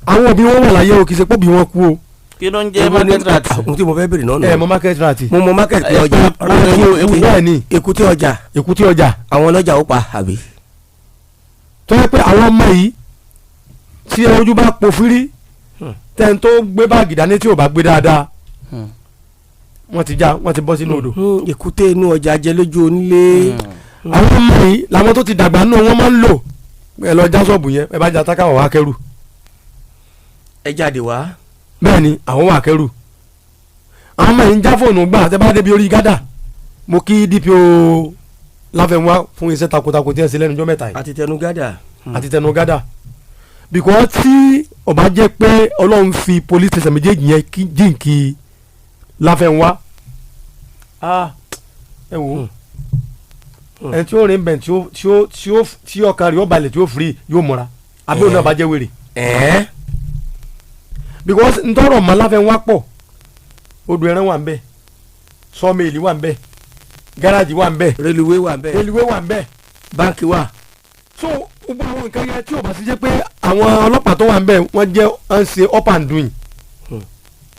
àwọn òbí wọn wà láyé o kì í ṣe pé òbí wọn kú o. kí ló ń jẹ́ market rat. ohun tí mo fẹ́ bèrè náà nù. ẹ mọ market rat. mo mọ market ọjà. bẹ́ẹ̀ ni èkúté ọjà. èkúté ọjà. àwọn ọlọ́jà ó pa àbí. tó yẹ pé àwọn ọmọ yìí tí ojú bá pòfírí tẹ́ni tó gbé báàgì dání tí ò bá gbé dáadáa wọ́n ti bọ́ sínú odò. èkúté inú ọjà jẹ lójú onílé. àwọn ọmọ yìí làwọn tó ti dàgbà náà wọ́n máa ń lò ẹ lọ já ṣọ́ọ̀bù yẹn ẹ bá já tákàwọ̀ wá kẹ́rù. ẹ jáde wá. bẹ́ẹ̀ ni àwọn wà kẹ́rù. àwọn ọmọ yìí ń já fóònù gbà tẹ́ bá débi orí gádà mo kí DPO Láfẹnwá fún iṣẹ́ takuntakun tí ẹ ṣe lẹ́nu ọjọ́ mẹ́ta yìí. àti tẹnu gádà. because tí ó bá jẹ́ pé Ọlọ́run fi police station méjèèjì yẹn jíǹkì Láfẹnwá ẹ wò ẹni tí ó rìn bẹ̀ tí ọkàn rẹ̀ ó balẹ̀ tí ó firi yóò múra àbí òun náà bá jẹ́ wèrè. because ntọ́rọ̀ mọ́ Láfẹnwá pọ̀ odò ẹran wà ń bẹ̀ sọ́ọ̀mẹ̀lì wà ń bẹ̀ gáràjì wà ń bẹ̀ reluwé wà ń bẹ̀ báńkì wà. so gbogbo àwọn nǹkan yẹn tí ò bá sí jẹ́ pé àwọn ọlọ́pàá tó wà ń bẹ̀ wọ́n jẹ́ ń ṣe up and doing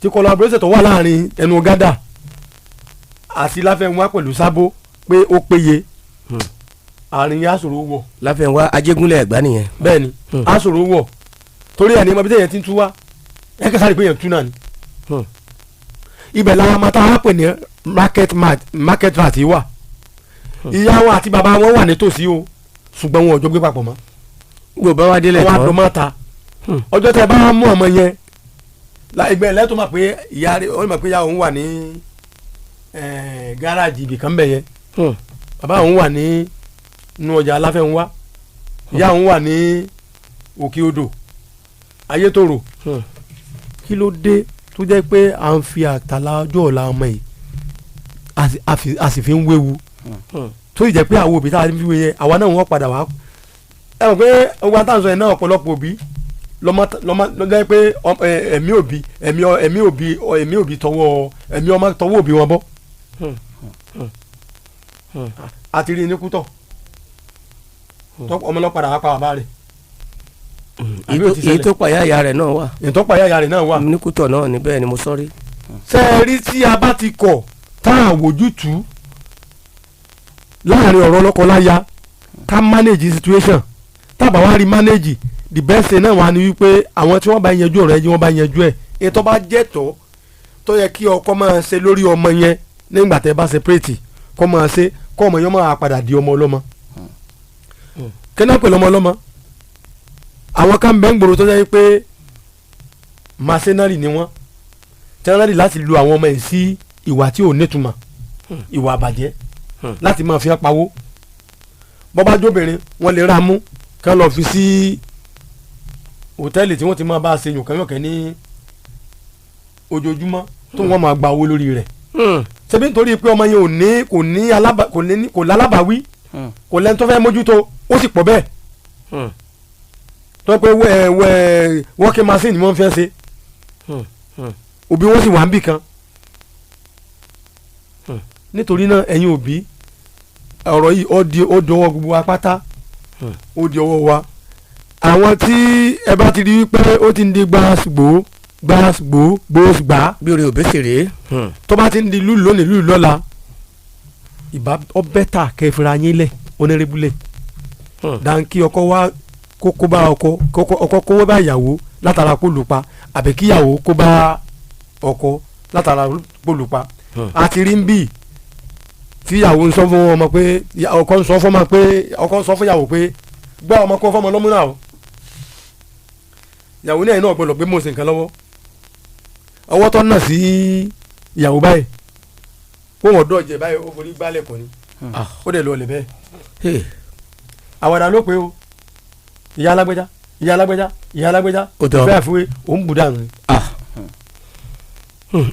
tí collaboration tó wà láàrin ẹnu gádà àti Láfẹnwá pẹ̀lú sábó pé ó péye àárín yẹn aṣòro wọ̀. Láfẹnwá Ajégúnlẹ̀ Ẹ̀gbá nìyẹn. bẹ́ẹ̀ni aṣòro wọ̀ torí ẹni ọmọ bíi yẹn ti ń tú wá ẹ kẹsàn-án rí pé yẹn tú náà ni. ibẹ̀ làwọn ọmọ táwọn pè ní market rat wà ìyá wọn àti bàbá wọn wà nítòsí o ṣùgbọ́n wọn ò jọ gbé papọ̀ mọ́. gbogbo bá wá délẹ̀ tán wọn á dùn mọ́ ta ọjọ́ tẹ bá mú ọmọ yẹn ìgbẹ́ lẹ́tọ́ máa pé ìyá rẹ̀ ó máa pé ìyá òun wà ní gáràjì ibìkan bẹ̀ yẹn bàbá òun wà ní inú ọjà Láfẹnwá ìyá òun wà ní òkè odò Ayétòrò kí ló dé tó jẹ́ pé à ń fi àtàlà ọjọ́ ọ̀la ọmọ yìí a sì fi ń wéwu tó sì jẹ́ pé àwọn òbí tá a fi wé yẹn àwa náà wọ́n padà wá ẹ mọ̀ pé ogun àtàǹsọ yẹn náà ọ̀pọ̀lọpọ̀ òbí lọ́jọ́ pé ẹ̀mí òbí tọwọ́ ẹ̀mí ọmọ tọwọ́ òbí wọn bọ́ àti rí ní kútọ̀ ọmọ ọlọ́padà wá pa bàbá rẹ̀ èyí tó pàyà ìyá rẹ̀ náà wà. èyí tó pàyà ìyá rẹ̀ náà wà. ní kútọ̀ náà ní bẹ́ẹ̀ ni mo sọ rí. ṣé ẹ rí tí a bá ti kọ̀ tá à wòjútùú láàrin ọ̀rọ̀ ọlọ́kọ-láya ká manage situation tábà wá rí manage the best thing náà wà ní wípé àwọn tí wọ́n bá yanjú ọ̀rọ̀ ẹ̀jẹ̀ wọ́n bá yanjú ẹ̀ èyí tó bá jẹ́ tó yẹ kí ọkọ máa ṣe lórí ọmọ yẹn nígbà tẹ́ bá separate kọ́ máa ṣe kọ́ ọmọ yẹn máa padà di ọmọ ọlọ́mọ kí náà pẹ̀lú ọmọ ọlọ́mọ àwọn kan bẹ́ẹ̀ ń gbòòrò tó yẹ pé mercenary ni wọ́n tẹ́lẹ̀ láti lu àwọn ọmọ yìí sí ìwà tí ò nítumọ̀ ìwà àbàjẹ́ láti máa fi pawó bọ́bá jóbìnrin wọ́n lè ra mú kí wọ́n lọ fi sí hòtẹ́ẹ̀lì tí wọ́n ti máa bá a ṣe yùnkẹ́yùnkẹ́ ní ojoojúmọ́ tó wọ́n máa gba owó lórí rẹ̀ ṣebí nítorí pé ọmọ yẹn kò lálábàáwí kò lẹ́ni tó fẹ́ mójútó ó sì pọ̀ bẹ́ẹ̀ tó pé working machine ni wọ́n fẹ́ ṣe òbí wọn sì wà ń bì kan nítorí náà ẹ̀yin òbí ọ̀rọ̀ yìí ó dọwọ́ gbogbo wa pátá ó di ọwọ́ wa àwọn tí ẹ bá ti rí pé ó ti ń di gbàsgbò bí orin òbí sì rèé tó bá ti ń di lúlù lónìí lúlù lọ́la ìbá ọbẹ̀ tà kẹfìrà yín lẹ̀ onírébúlẹ̀ dáńkì ọkọ wa kó bá ọkọ kó bá ìyàwó látara kó lù pa àbí kíyàwó kó bá ọkọ látara kó lù pa àti rí ń bì tíyàwó ń sọ fún ọmọ pé ọkọ ń sọ fún ọmọ pé ọkọ ń sọ fún ìyàwó pé gbá ọmọ kó fọmọ lọ́mú náà o ìyàwó ní ẹ̀yìn náà gbọ́dọ̀ pé mo sì nǹkan lọ́wọ́ ọwọ́ tó nà sí ìyàwó báyìí kó wọn dọ̀jẹ̀ báyìí ó forí gbálẹ̀ kọ́ ni ó dẹ̀ lọ ọ̀lẹ̀ bẹ́ẹ̀ àwàdà ló pé o ìyá alágbèjà ìfẹ́ àfiwé òun bù dànù.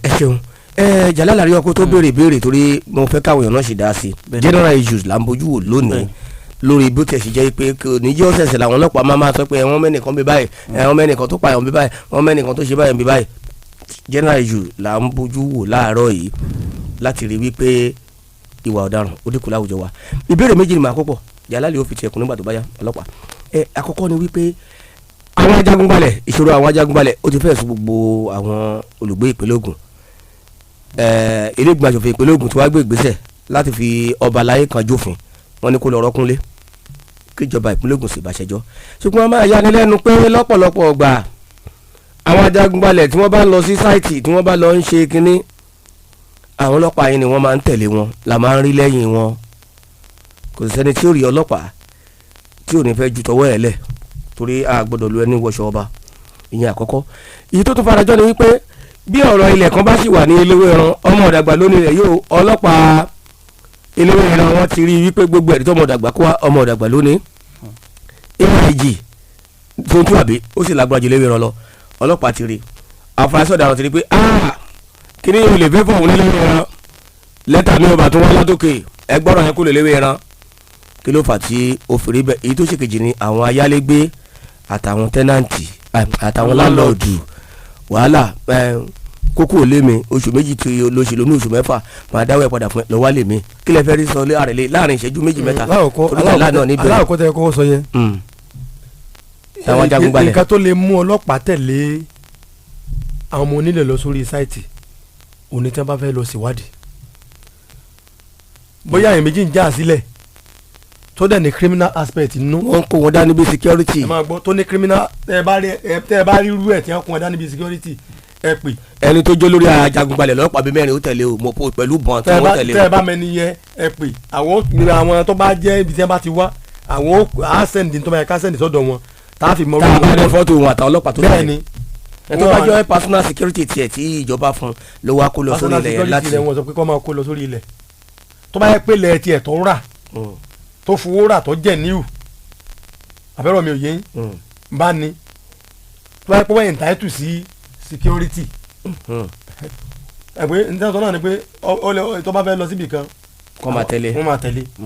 ẹ ṣeun Jalal rí ọkọ tó béèrè torí mo fẹ́ káwọn èèyàn náà ṣì dá sí i general issues là ń bójú wò lónìí lórí bí ó tẹ̀ sí jẹ́ pé kò ní jẹ́ ọ̀sẹ̀sẹ̀ làwọn ọlọ́pàá máa sọ pé wọ́n mẹ́nìkan bí báyìí wọ́n mẹ́nìkan tó pààyàn bí báyìí wọ́n mẹ́nìkan tó ṣe báyìí bí báyìí general issues là ń bójú wò láàárọ̀ yìí láti rí wípé ìwà ọ̀daràn ó dínkù láwùjọ wa ìbéèrè méjì ni màá kó pọ̀ Jalal ó fi tiẹ̀kùn nígbà tó bá yá ọlọ́pàá àkọ́kọ́ ni wípé àwọn ajagunbalẹ̀ ìṣòro àwọn ajagunbalẹ̀ ó ti fẹ́ẹ̀ sún gbogbo àwọn olùgbé ìpínlẹ̀ Ògùn ilé ìgbìmọ̀ aṣòfin ìpínlẹ̀ Ògùn tí wàá gbé ìgbésẹ̀ láti fi ọba aláyé kan jófin wọn ní kó lọ rọ́kúnlé kíjọba ìpínlẹ̀ Ògùn sì bàṣẹjọ́ ṣùgbọ́n máa yani lẹ́nu pé lọ́pọ̀lọpọ̀ ọgbà àwọn ajagunbalẹ̀ tí wọ́n bá ń lọ sí sáìtì tí wọ́n bá lọ ń ṣe kínní àwọn ọlọ́pàá yìí ni wọ́n máa ń tẹ̀lé wọn la máa ń rí lẹ́yìn wọn kò sẹ́ni tí ó rí ọlọ́pàá tí ò ní fẹ́ ju tọwọ́ ẹ̀ lẹ̀ torí a gbọ́dọ̀ lu ẹni wọṣọ ọba ìyẹn àkọ́kọ́ èyí tó tún farajọ́ ni wípé bí ọ̀rọ̀ ilẹ̀ kan bá sì wà ní eléwé ẹran ọmọ ọ̀dàgbà lónìí rẹ̀ yóò ọlọ́pàá eléwé ẹran wọn ti rí wípé gbogbo ẹ̀rí tó ọmọ ọ̀dàgbà kó wá ọmọ ọ̀dàgbà lónìí èjì tó tún àbí ó sì lágbára ju eléwé ẹran lọ ọlọ́pàá ti rí àfúrásì ọ̀daràn ti rí pé kí ni ìlè fẹ́ fọ̀ òun eléwé ẹran lẹ́tà mi ọba tó wá látòkè ẹgbọ́rọ̀ yẹn kó lè eléwé ẹran kí ló fà tí ó fi rí bẹ́ẹ̀ èyí tó ṣe kejì ni àwọn ayálégbé àtàwọn tẹ́nàntì àtàwọn láńlọ́ọ̀dù wàhálà kókó lé mi oṣù méjì tí olóṣèlú ní oṣù mẹ́fà máa dáwọ́ ẹ̀ padà fún ẹ lọ́wọ́ lè mi kí lẹ fẹ́ rí sọ láàrin ìṣẹ́jú méjì mẹ́ta aláàkọ́ tẹ kọ́kọ́ sọ yẹn táwọn jagunbalẹ̀ nǹkan tó lè mú ọlọ́pàá tẹ̀lé àwọn ọmọ onílẹ̀ lọ sórí sáìtì òní tí wọ́n bá fẹ́ lọ síwádìí bóyá èèyàn méjì ń já sílẹ̀ tó dẹ̀ ní criminal aspect nínú. wọ́n kó wọn dání bí security. ẹ máa gbọ́ tó ní criminal tẹ́ ẹ bá rí irú ẹ̀ tí wọ́n kó wọn dání bí security ẹ pè. ẹni tó jó lórí ajagunbalẹ̀ lọ́pàá bíi mẹ́rin ó tẹ̀lé o mo po pẹ̀lú bọ̀n tí wọ́n tẹ̀lé o. tẹ́ ẹ bá mẹ́ni yẹ ẹ pè àwọn tó bá jẹ́ ibi tí wọ́n bá ti wá àwọn á sẹ́ndì tó bá yẹ ká sẹ́ndì sọ́dọ̀ wọn tá a fi mọ. táwọn bá dé fọ́tò wọn àtàwọn ọlọ́pàá tó tẹ̀lé. bẹ́ẹ̀ni ẹ tó bá jọ personal security tiẹ̀ tí ìjọba fún ló wá kó lọ sórí ilẹ̀ yẹn láti. personal security rẹ̀ wọ́n sọ pé kó máa kó lọ sórí ilẹ̀ tó bá yẹ pé lẹ̀ tiẹ̀ tó rà tó fowó rà tó jẹ́ níwù àbẹ̀rọ̀ mi ò yé yín bá ní tó bá yẹ pé wọ́n entitled sí security ẹgbẹ́ nítorí náà ni pé tó bá fẹ́ lọ síbì kan kọ́ máa tẹ̀lé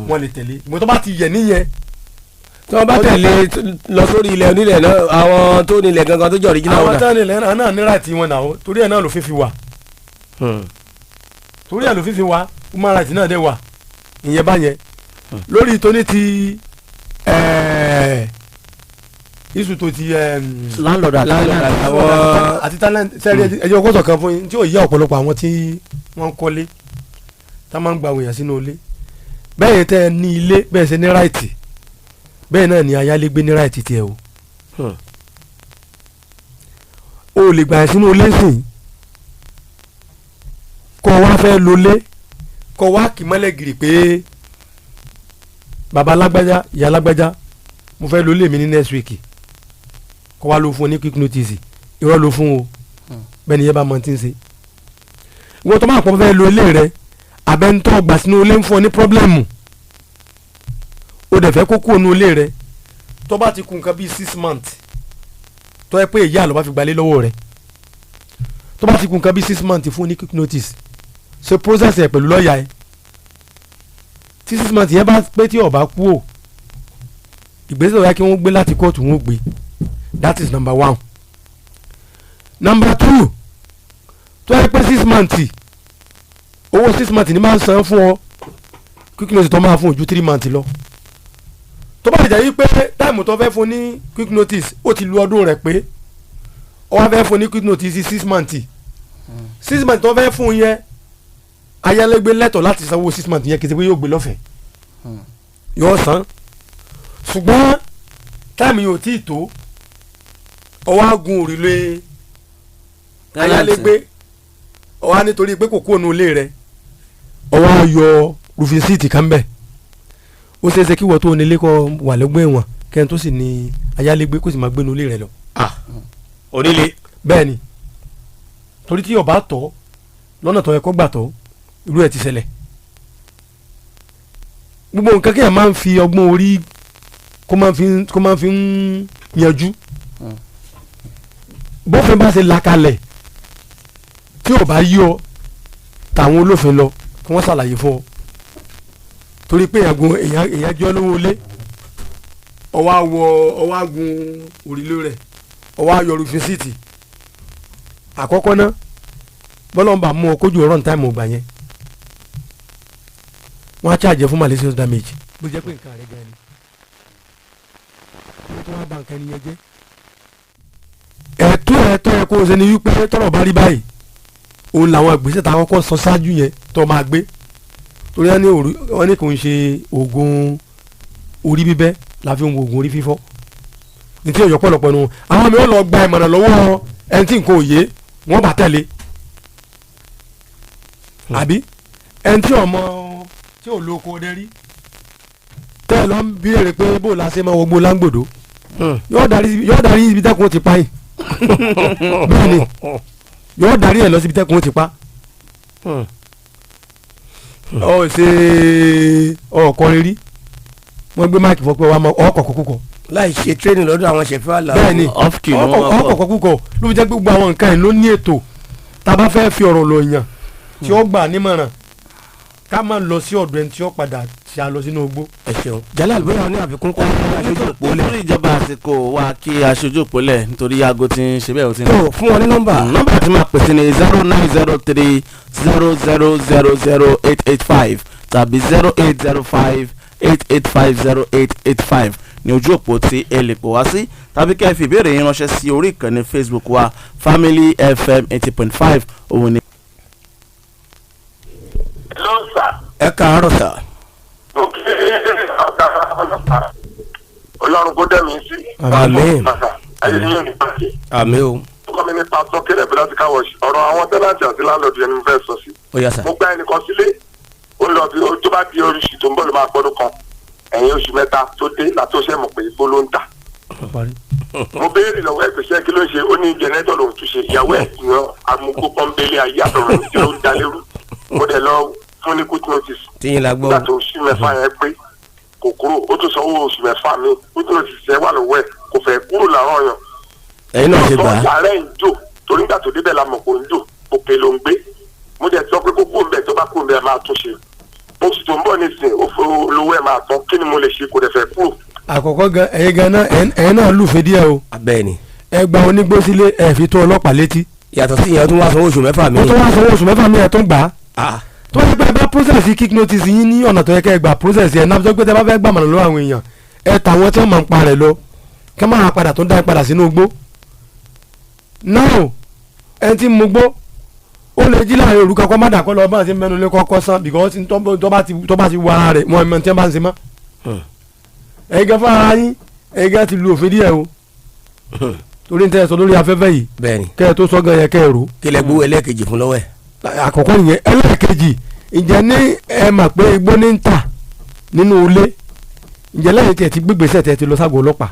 wọ́n lè tẹ̀lé ìgbọ́n tó bá ti yẹ níyẹn. tí wọ́n bá tẹ̀lé lọ sórí ilẹ̀ onílẹ̀ náà àwọn tó nílẹ̀ gangan tó jẹ́ original àwọn owner. tó nílẹ̀ náà ní right wọn náà torí ẹ̀ náà ló fífi wà torí ẹ̀ ló fífi wà human right náà dẹ̀ wà ìyẹn báyẹn lórí tóní ti isu tó ti landlord àti talent sẹ́rí ẹjọ́ kọ́sọ̀ kan fún yín tí ó yẹ ọ̀pọ̀lọpọ̀ àwọn tí wọ́n ń kọ́lé tá máa ń gba òyìn sínú ilé bẹ́ẹ̀ tẹ́ ẹ ní ilé bẹ́ẹ̀ ṣe ní ráìtì bẹ́ẹ̀ náà ni ayálégbé ní ráìtì tiẹ̀ o o lè gbà yẹn sínú ilé sìn kọ́ wá fẹ́ lólé kọ́ wá kì mọ́lẹ̀ gírì pé baba lágbájá ìyá lágbájá mo fẹ́ lólé mi ní next week kọ́ wá ló fún ọ ní quick notice irọ́ ló fún o bẹ́ẹ̀ ni yẹn bá mọ tí ń ṣe ìwọ tó máa pọ̀ fẹ́ lo ilé rẹ abẹ́ntọ́ gbà sínú ilé ń fún ọ ní pọ́blẹ́mù o dẹ̀ fẹ́ kó kú ònú ilé rẹ tó bá ti kú nǹkan bíi 6 months tó yẹ pé ìyá àlọ́ bá fi gbalé lọ́wọ́ rẹ tó bá ti kú nǹkan bíi 6 months fún ní quick notice ṣe process ẹ̀ pẹ̀lú lọ́ọ̀yà ẹ̀ tí 6 months yẹn bá pé tí ó bá kú o ìgbésẹ̀ ọ̀yá kí wọ́n gbé láti kóòtù wọ́n gbé that is number 1. number 2 tó yẹ pé 6 months owó 6 months ni máa ń san fún ọ quick notice tó máa fún ojú 3 months lọ tó bá jẹ́ yí pé táìmù tó fẹ́ fún ní quick notice ó ti lu ọdún rẹ̀ pé ó wá fẹ́ fún ní quick notice 6 months 6 months tó fẹ́ fún yẹn ayálégbé lẹ́tọ̀ọ́ láti sanwó 6 months yẹn kì í ṣe pé yóò gbé lọ́fẹ̀ẹ́ yóò san ṣùgbọ́n táìmù yóò tí ì tó ọwọ́ agun òrìlé ayálégbé ọwọ́ nítorí pé kò kú ònú ilé rẹ̀ ọwọ́ ayọ̀ rufin síìtì kan bẹ́ẹ̀ ó ṣeéṣe kí wọ́n tó nílé kọ́ wà lọ́gbọ́n ẹ̀wọ̀n kẹ́hìn tó sì ní ayálégbé kó sì máa gbénu ilé rẹ̀ lọ. onílé. bẹ́ẹ̀ ni torí tí ọba tọ́ lọ́nà tó yẹ kó gbà tọ́ irú ẹ̀ ti ṣẹlẹ̀ gbogbo nǹkan kí ẹ̀ máa ń fi ọgbọ́n orí kó máa fi ń yanjú bófin bá ṣe lakalẹ̀ tí ò bá yí ọ tàwọn olófin lọ kí wọ́n ṣàlàyé fún ọ torí pé èèyàn jọ lówó lé ọwọ́ agun òrìlé rẹ̀ ọwọ́ ayọ̀ rufin síìtì àkọ́kọ́ náà bọ́lọ́mbà mú ọ kójú ọ̀rọ̀ táìmù ọgbà yẹn wọ́n á charge fún malicious damage bó jẹ́ pé nǹkan rẹ̀ gan ni wọ́n tó wá bà nǹkan ẹni yẹn jẹ́ ẹ̀tọ́ ẹ̀ kó o ṣe ni wípé tọ́rọ̀ bá rí báyìí òun làwọn ìgbésẹ̀ tá a kọ́kọ́ sọ ṣáájú yẹn tó máa gbé torí wọ́n ní kò ń ṣe oògùn orí bíbẹ́ la fi ń wo oògùn orí fífọ́ ní tí òyò pọ̀lọpọ̀ nù àwọn mi ò lọ gba ìmọ̀ràn lọ́wọ́ ẹni tí nǹkan ò yé wọ́n bá tẹ̀lé àbí ẹni tí ọmọ tí ò lo oko ọdẹ rí tẹ́ ẹ lọ ń béèrè pé bó la ṣe máa wọgbó láǹgbòdo yóò darí ibi tẹ́kùn ó ti pa yìí bẹ́ẹ̀ ni yóò darí ẹ̀ lọ síbi tẹ́kùn ó ti pa ọ ṣe ọkọrin rí wọ́n gbé máàkì fún pé wàá mọ ọkọ̀ kúkọ̀ láì ṣe tírénì lọ́dọ̀ àwọn ṣẹ̀fẹ́ àlà. bẹ́ẹ̀ ni ọkọ̀ kúkọ̀ ló fi jẹ́ pé gbogbo àwọn nǹkan yìí ló ní ètò tá a bá fẹ́ fi ọ̀rọ̀ lọ yàn tí ó gbà nímọ̀ràn ká má lọ sí ọ̀dọ̀ ẹni tí ó padà ṣe àlọ́ sínú ogbó. ẹ ṣeun Jalal bóyá ní àfikún kọ́ aṣojú òpó lẹ̀. nítorí ìjọba àsìkò wa kí aṣojú òpó lẹ̀ nítorí aago ti ń ṣe bẹ́ẹ̀ o ti ń. tó fún wọn ní nọ́mbà. nọ́mbà tí máa pèsè ní 0903 0000885 tàbí 0805 8850885 ní ojú òpó tí ẹ lè pò wá sí tàbí kẹ́ ẹ fi ìbéèrè yín ránṣẹ́ sí orí ìkànnì Facebook wa Family FM 80.5 òun ni. Hello sir. ẹ káàárọ̀ sà. Ọlọ́run kó dẹ̀ mí sí. Àmín. ayé ni yóò ní pàṣẹ. àmín o. ọkọ mi ní pásítọ̀ kéde bíláṣí káwọ̀ṣì ọ̀rọ̀ àwọn tẹ́láǹtì àti láńlọ́ọ̀dù yẹn ni mo fẹ́ sọ sí. ó yá sà. mo gba ẹnìkan sílé ó lọ bí tó bá di oríṣi tó ń bọ̀ ló máa gbọ́dún kan ẹ̀yìn oṣù mẹ́ta tó dé láti ó ṣe mọ̀ pé igbó ló ń tà. mo béèrè lọ́wọ́ ẹ̀ pèsè kí ló ń ṣe ó ní jẹnẹtọ̀ lòun tún ṣe ìyàwó ẹ̀ yan amúgbó pọ́ńbélé ayé àtọ̀rọ̀ tí ó ń dalérú mo dẹ̀ lọ fún ní quick notice. tíyìn la gbọ́. nígbà tó oṣù mẹ́fà yẹn pé kò kúrò ó tún sanwó oṣù mẹ́fà mi quick notice yẹn wà lọ́wọ́ ẹ̀ kò fẹ́ kúrò làárọ̀ yàn. ẹ̀yin náà ṣe gbà á. ọ̀sán yàrá ẹ̀ ń jò torí nígbà tó débẹ̀ la mọ̀ kó ń jò òkè ló ń gbé mo dẹ̀ sọ pé kó kó ń bẹ̀ tó bá kó ń bẹ̀ máa tún ṣe oṣù tó ń bọ̀ nísìn olówó ẹ̀ máa tán kí ni mo lè ṣe kó dẹ̀ fẹ́ kúrò. àkọ́kọ́ gan ẹ̀yin gan náà ẹ̀yin náà lùfẹ́ díẹ̀ o. bẹ́ẹ̀ni. ẹ gba onígbó sílé ẹ fi tó ọlọ́pàá létí. yàtọ̀ sí ìyẹn tó wá sanwó oṣù mẹ́fà mi. ó tó wá sanwó oṣù mẹ́fà mi ẹ̀ tó ń gbà á. tó yẹ pé ẹ bá process kick notice yín ní ọ̀nà tó yẹ kẹ́ ẹ gba process yẹn náà tó pé tẹ bá fẹ́ gbàmọ̀nà lọ́wọ́ àwọn èèyàn ẹ tàwọn tí wọ́n máa ń pa rẹ̀ lọ kẹ́ máa padà tó ń dá padà sínú igbó. náà ẹ ti mú gbó ó lè jí láàrin òrùka kọ́ má dàkọ́ lọ bá ṣe mẹ́nu lé kọ́kọ́ sán because tó bá ti wọ ara rẹ̀ wọn ẹ̀mọ́ tí wọ́n bá ń ṣe mọ́. ẹ̀yin gan fún ara yín ẹ̀yin gan ti lu òfin díẹ̀ o torí n tẹ́ ẹ sọ lórí afẹ́fẹ́ yìí bẹ́ẹ̀ni kẹ́ ẹ tó sọ gan yẹn kẹ́ ẹ rò. kílẹ̀ gbó ẹlẹ́ẹ̀kejì fún lọ́wọ́ ẹ̀. àkọ́kọ́ nìyẹn ẹlẹ́ẹ̀kejì ǹjẹ́ ní ẹ mà pé igbó ní ń tà nínú ilé ǹjẹ́ lẹ́yìn tí ẹ ti gbégbèsè tẹ́ ẹ ti lọ ságbo ọlọ́pàá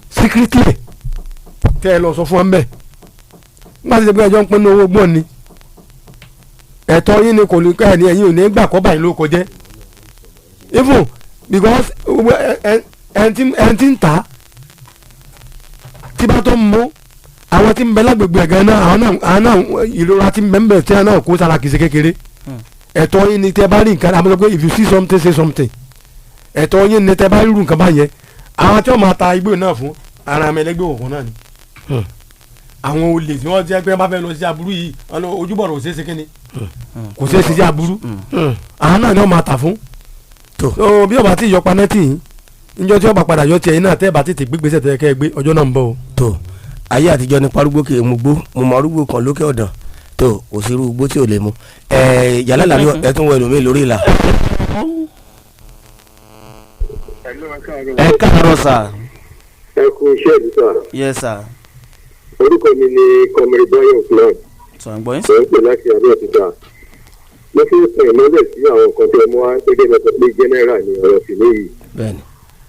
secretly tẹ́ ẹ lọ sọ fún ẹ mbẹ́ nígbà tí ẹjọ́ ń pín ní owó gbọ́n ni ẹ̀tọ́ yín ni kò ní ká ẹni ẹ̀yin ò ní gbà kọ́ báyìí ló kọjẹ́ even because ẹn tí ń tà tí bá tó ń mú àwọn tí ń bẹ lágbègbè ẹ̀gán náà àwọn náà ìrora tí ń bẹ ń bẹ tí wọn náà kó sára kìí ṣe kékeré ẹ̀tọ́ yín ni tẹ́ bá rí nǹkan àbúrò pé if you see something say something ẹ̀tọ́ yín ni tẹ́ bá rí irú nǹkan báyẹn àwọn tí wọ́n máa ta igbó náà fún ara mi ẹlẹ́gbẹ́ òkun náà ni àwọn olè tí wọ́n jẹ́ pé wọ́n bá fẹ́ lọ sí aburú yìí ojúbọ̀rọ̀ kò ṣeé ṣe kíni kò ṣeé ṣe sí aburú àwọn náà ni wọ́n máa tà fún bí ọba tí ìyọpa náà tì yín níjọ́ tí ọba padà yọ tiẹ̀ yín náà tẹ́ ẹ bá tètè gbégbèsè tẹ́ kẹ́ ẹ gbé ọjọ́ náà ń bọ̀ o. tó ayé àtijọ́ nípa arúgbó kì í mu gbó mo mọ arúgbó kan lókè ọ̀dàn tó kò sí irú gbó tí ò lè mu yàrá làrí ẹ tún wọ ẹlòmíì lórí ìlà. ẹ káàárọ̀ sà. ẹ kú iṣẹ́ ìlú sà. yes sir. orúkọ mi ni kọmọrin báyọ̀ fúlàn. sọ̀rọ̀ gbọ́ yín. mo ń pè láti Abẹ́òkúta. mo fi ń sọ ìmọ́lẹ̀ sí àwọn nǹkan tí ẹ mú wá gẹ́gẹ́ bí ọ̀sẹ̀ pé jẹ́nẹ́rà ni ọ̀rọ̀ sì léyìí. bẹ́ẹ̀ni.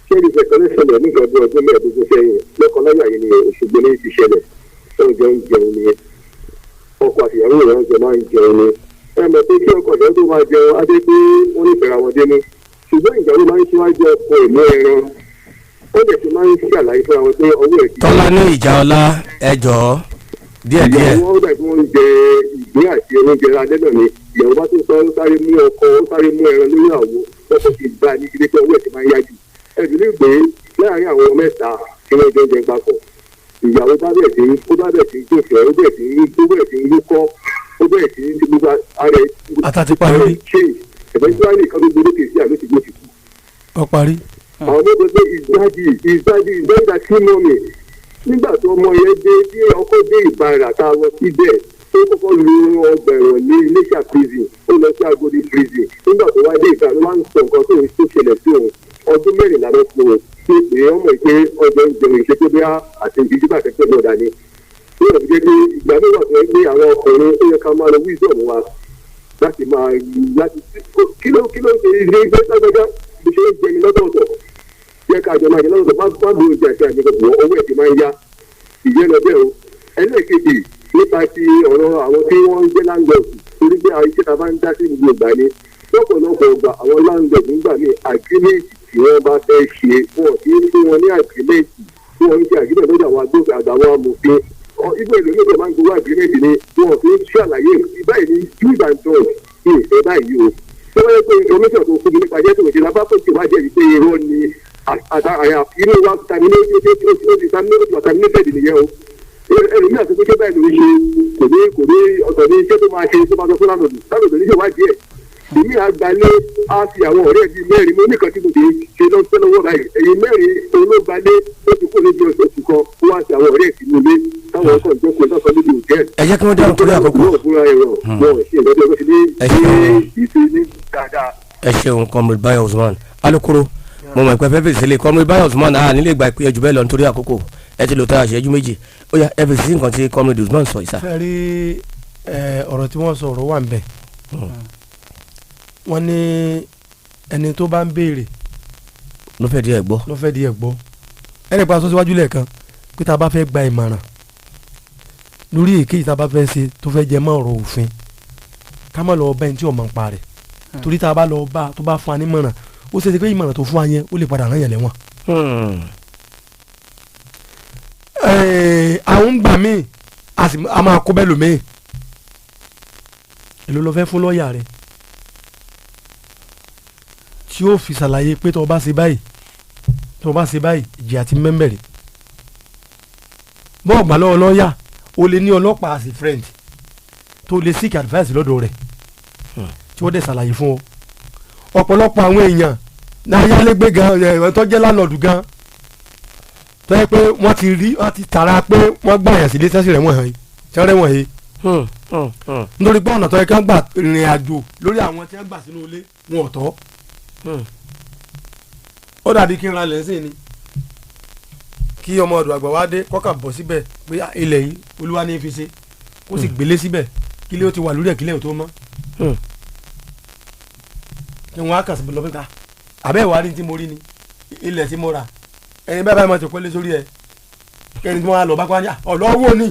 ṣé ìṣe kan ní ṣẹlẹ̀ nígbà bí ọdún mẹ́ẹ̀ẹ́dógún sẹ́yìn lọ́kọ̀ọ́láyà yìí ni Òṣogbo ní ti ṣẹlẹ̀ oúnjẹ ń jẹun ni ọkọ àtìyàwó rẹ̀ oúnjẹ máa ń jẹun ni. ẹ mọ̀ pé kí ọkọ ìjọba tó máa jẹun adé pé wọ́n nífẹ̀ẹ́ àwọn dénú ṣùgbọ́n ìjọba máa ń ṣíwájú ọkọ ìlú ẹran ó dẹ̀ ti máa ń ṣàlàyé fún àwọn pé ọwọ́ ẹ̀ ti. tọ́lá ní ìjà ọlá ẹjọ́ díẹ̀díẹ̀. ìyàwó ọ̀dà tí wọ́n ń jẹ ìgbín àti oúnjẹ adẹ́nà ni ìyàwó bá tó sọ ó sáré mú ọkọ ó sáré mú ẹran lórí àwo lọ́kọ̀ ti gbà ní ilé pé ọwọ́ ẹ̀ ti máa ń yá jù. ẹ̀sìn ní pé láàárín àwọn mẹ́ta tí wọ́n jọ ń jẹ papọ̀ ìyàwó bá bẹ̀ sí ń gbòfẹ́ ó bẹ̀ sí ń yúkọ́ ó bẹ̀ sí ń ti gbogbo ara ẹ̀. àtàtì parí. ẹ̀fẹ̀ tí wọ́n ní ìkan tó gbé lókè sí àlọ́ ti gbó ti kú. ọ parí. àwọn ọmọ tó ìgbàdì tí mọ́ mi nígbà tó ọmọ yẹn dé tí ọkọ dé Ìbàrà tá a lọ síbẹ̀ tó kọ́kọ́ lu ọgbà ẹ̀wọ̀n ní Iléṣà prison ó lọ sí Agodi prison nígbà tó wá dé ìta ló máa ń sọ nǹkan tó ṣẹlẹ̀ sí òun ọdún mẹ́rìnlá ló fún un ṣé pé ọmọ ìpè ọjọ́ ń jẹun ìṣe tó bí àti ìdíjúbà tẹ́tẹ́ lọ́dà ni. ó yẹ kí ìgbà mẹ́wàá tó ń gbé àwọn ọkùnrin ó yẹ ká máa lọ wisdom wa láti máa láti kí ló ń ṣe ilé ìgbẹ́ ságbẹ́gá bó ṣe ń jẹni lọ́tọ̀ọ̀tọ̀ jẹ́ ká àjọ máa jẹ lọ́tọ̀ọ̀tọ̀ má bí oúnjẹ àti àjẹkọ̀tọ̀ owó ẹ̀ ti máa ń yá ìyẹn lọ bẹ́ẹ̀ o. ẹlẹ́ẹ̀kejì nípa ti ọ̀rọ̀ àwọn tí wọ́n ń jẹ́ láńgọ̀ọ̀sì torí pé àwọn iṣẹ́ ta bá ń dá sí gbogbo ìgbà ni lọ́pọ̀lọpọ̀ ọgbà àwọn láńgọ̀ọ̀sì nígbà míì àgírímẹ̀tì tí wọ́n bá fẹ́ ṣe wọn kì í fún wọn ní àgírímẹ̀tì tí wọ́n ń ṣe àgírímẹ̀tì lọ́dọ̀ àwọn agbófin àgbàwọn amòfin ibẹ̀ ìlú nígbà máa ń gbowó àgírímẹ̀tì ni wọn kì í ṣàlàyé báyìí ní do's and don'ts ní ìfẹ́ báyìí o. tí wọ́n yẹ pé information tó fún mi nípa jẹ́ tòun ṣe lábá pé ìwádìí ẹ̀yìn pé irọ́ ni inú wa contaminated nìyẹn o. ẹlòmíì àti pé báyìí ló ń ṣe kò ní ọ̀tọ̀ ní iṣẹ́ tó máa ṣe tó máa sọ fún lánàá ní ìṣèwádìí ẹ̀ èmi àgbálẹ̀ á fi àwọn ọ̀rẹ́ bíi mẹ́rin mo nìkan tí mo ti ṣe lọ́sẹ̀ lọ́wọ́ báyìí ẹ̀yin mẹ́rin olóògbálẹ̀ ó ti kó níbi ọ̀sẹ̀ oṣù kan ó wá sí àwọn ọ̀rẹ́ ìsinmi ilé táwọn ọkọ̀ ìjókòó lọ́sọ̀ níbi òtẹ́ẹ̀lì. ẹ jẹ́ kí wọ́n dáhùn torí àkókò. ẹ ṣeun comrade Bayo Usman alukoro mo mọ̀ pé fẹ́fẹ́ ìṣẹ̀lẹ̀ comrade Bayo Usman nílé ìgbà ìpè ẹjù bẹ́ẹ̀ lọ nítorí àkókò ẹ ti lò tá àṣẹjú méjì ó yá ẹ fi sí nǹkan tí comrade Usman sọ ìsà. fẹ́ẹ́ rí ọ̀rọ̀ tí wọ́n sọ ọ̀rọ̀ wà ń bẹ̀ wọ́n ní ẹni tó bá ń béèrè ló fẹ́ di ẹ̀ gbọ́ ẹnì pa sọ síwájú lẹ́ẹ̀kan pé tá a bá fẹ́ gba ìmọ̀ràn lórí èkéyìí tá a bá fẹ́ ṣe tó fẹ́ jẹ mọ́ ọ̀rọ̀ òfin ká má lọ bá ẹni tí ò mọ̀ ń pa rẹ̀ torí tá a bá lọ bá tó bá fún wa ní ìmọ̀ràn ó ṣe é ṣe pé ìmọ̀ràn tó fún wa yẹn ó lè padà rán yẹn lẹ́wọ̀n. àwọn ń gbà míì a máa kó bẹ́ẹ̀ lòmíì èló ló fẹ́ fún lọ́ọ̀yà rẹ̀ tí ó fi ṣàlàyé pé tó o bá ṣe báyìí ìjìyà ti mẹ́mbẹ̀rẹ̀ bọ́ọ̀ gbà lọ́wọ́ lọ́ọ̀yà o lè ní ọlọ́pàá as a friend tó lè seek advice lọ́dọ̀ rẹ̀ tí wọ́n dẹ̀ ṣàlàyé fún ọ ọ̀pọ̀lọpọ̀ àwọn èèyàn náà yálégbé gan tó jẹ́ lálọ́ọ̀dù gan tó yẹ pé wọ́n ti tara pé wọ́n gbà yàn sí ilé tẹ́sí rẹ̀ wọ̀n hàn yìí tẹ́rẹ̀ wọ̀n yìí nítorí pé ọ̀nà tó yẹ ká gbà rìnrìn àjò lórí àwọn tí wọ́n gbà sínú ilé wọn ò tọ́ ó dàbí kí n ra lẹ́sìn ni kí ọmọ ọ̀dọ̀ àgbà wá dé kọ́kà bọ̀ síbẹ̀ pé ilẹ̀ yìí olúwa ní fi ṣe kó sì gbélé síbẹ̀ kí ilé ó ti wà lórí ẹ̀ kí ilé ò tó mọ́ kí wọ́n á kà sí lọ́pẹ́ta àbẹ́ ìwà rí tí mo rí ni ilẹ̀ tí mo rà ẹni bẹ́ẹ̀ báyìí mo ti pẹ́lẹ́ sórí ẹ̀ kẹ́ni tí wọ́n á lọ bá pàjá ọ̀lọ́wọ́ ni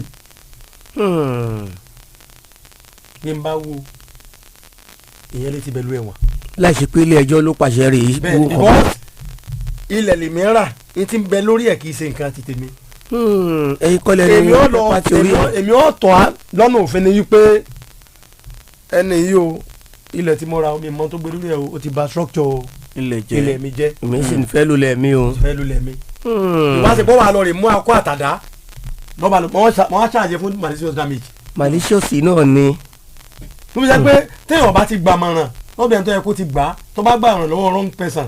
ní n bá wo ìyẹn lè ti bẹ̀ lú ẹ̀wọ̀n. láì ṣe pé ilé ẹjọ́ ló pàṣẹ rè é. bẹ́ẹ̀ because ilẹ̀ lèmi rà ní ti ń bẹ lórí ẹ̀ kì í ṣe nǹkan ti tèmi. ẹyin kọ́lẹ̀ ní pàtì orí ẹ̀. èmi ò tọ́ a lọ́nà òfin ni wípé ẹni yìí o ilẹ̀ tí mo ra omi mọ́ tó gbé lórí ẹ̀ o ti bà structure ilẹ̀ mi jẹ́. mi sì ń fẹ́ lulẹ̀ mi o. fẹ́ lulẹ̀ mi. ìwádìí wà lọ rè mú akọ àtàdá wọ́n á ṣàjẹ́ fún malicious damage. malicious náà ni. tó fi jẹ́ pé téèyàn bá ti gbà mọ̀ràn lọ́dọ̀ ẹni tó yẹ kó ti gbà tó bá gbà ràn lọ́wọ́ wrong person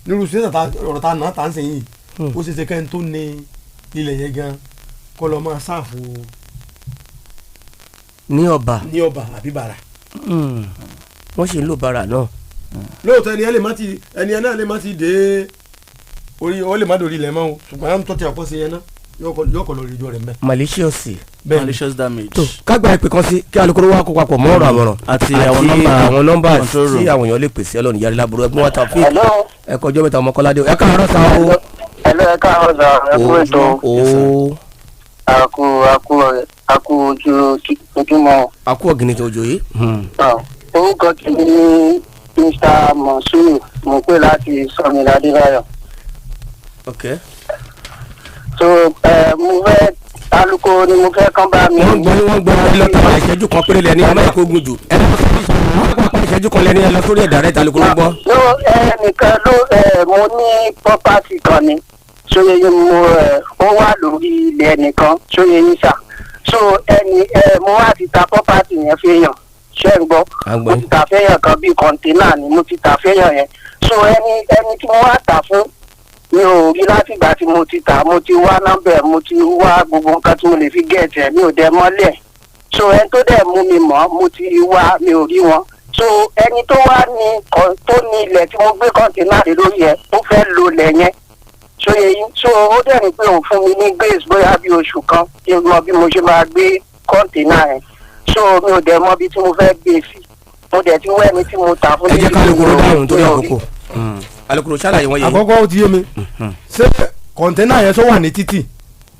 nírú sí ọ̀rọ̀ ta náà tà ń sìn yìí ó ṣe ṣe kẹ́ni tó ní ilẹ̀ yẹn gan kó lọ máa ṣàfù ní ọba àbí bàrà. wọ́n sì ń lò bàrà náà. lóòótọ́ ẹni ẹ náà lè má ti dé orí ó lè má dòrí ilẹ̀ mọ́ o ṣùgbọ́n àwọn tó ti àpọ̀ sí yẹn náà yóò kọ̀ lórí ìjọ rẹ̀ mẹ́. malicious damage. tó kágbá ìpè kan sí kí alukoro wa kó papọ̀ mọ́ ọ̀rọ̀ àmọ̀ràn àti àwọn nọ́mbà tí àwọn èèyàn lè pèsè ọlọ́run yàrá lábúrò ẹgbẹ́ wọn tàfíì ẹ̀kọ́ ọjọ́ mẹ́ta ọmọkọ́ládé ẹ káàárọ̀ sa o. ẹ káàárọ̀ sa ẹ kú ètò àkú ojúmọ́. àkú ọ̀gìnì tó ojú yìí. orúkọ tèmi ní Mr. Monsuru mo pè láti Sọmílà Adébáyọ̀. ok. so mo fẹ́ alukoro ni mo fẹ́ kán bá mi. wọ́n gbọ́ ẹ lọ́tà ìṣẹ́jú kan péré lẹ́ni ẹ má yẹ kó gùn jù ẹ lọ́tà ìṣẹ́jú kan lẹ́ni ẹ lọ sórí ẹ̀dá rẹ̀ talukoro gbọ́. ẹnìkan mo ní pọ́pátì kan ni sóye yín ó wà lórí ilẹ̀ ẹnìkan sóye yín sà so mo wá ti ta pọ́pátì yẹn fẹ́yàn ṣé ń gbọ́ mo ti ta fẹ́yàn kan bíi kọ́ńténà ni mo ti ta fẹ́yàn yẹn so ẹni tí mo wá tà fún mi ò rí láti ìgbà tí mo ti tà mo ti wá nọ́mbẹ̀ mo ti wá gbogbo nǹkan tí mo lè fi gẹ̀ẹ́tì ẹ̀ mi ò dẹ mọ́lẹ̀ so ẹni tó dẹ̀ mú mi mọ̀ mo ti wá mi ò rí wọn so ẹni tó wá ní tó ní ilẹ̀ tí mo gbé kọ́ńténà lé lórí ẹ̀ ó fẹ́ lo ilẹ̀ yẹn so yẹyin so ó dẹ̀ ní pé òun fún mi ní grace bóyá bí oṣù kan kí n mọ bí mo ṣe máa gbé kọ́ńténà yẹn so mi ò dẹ̀ mọ bí tí mo fẹ́ gbé sí mo dẹ̀ ti wá ẹni tí mo tà fún ẹ jẹ́ ká alukoro dáhùn torí àkókò alukoro ṣàlàyé wọn yẹn. àkọ́kọ́ ó ti yé mi ṣé kọ̀ǹtẹ́nà yẹn tó wà ní títì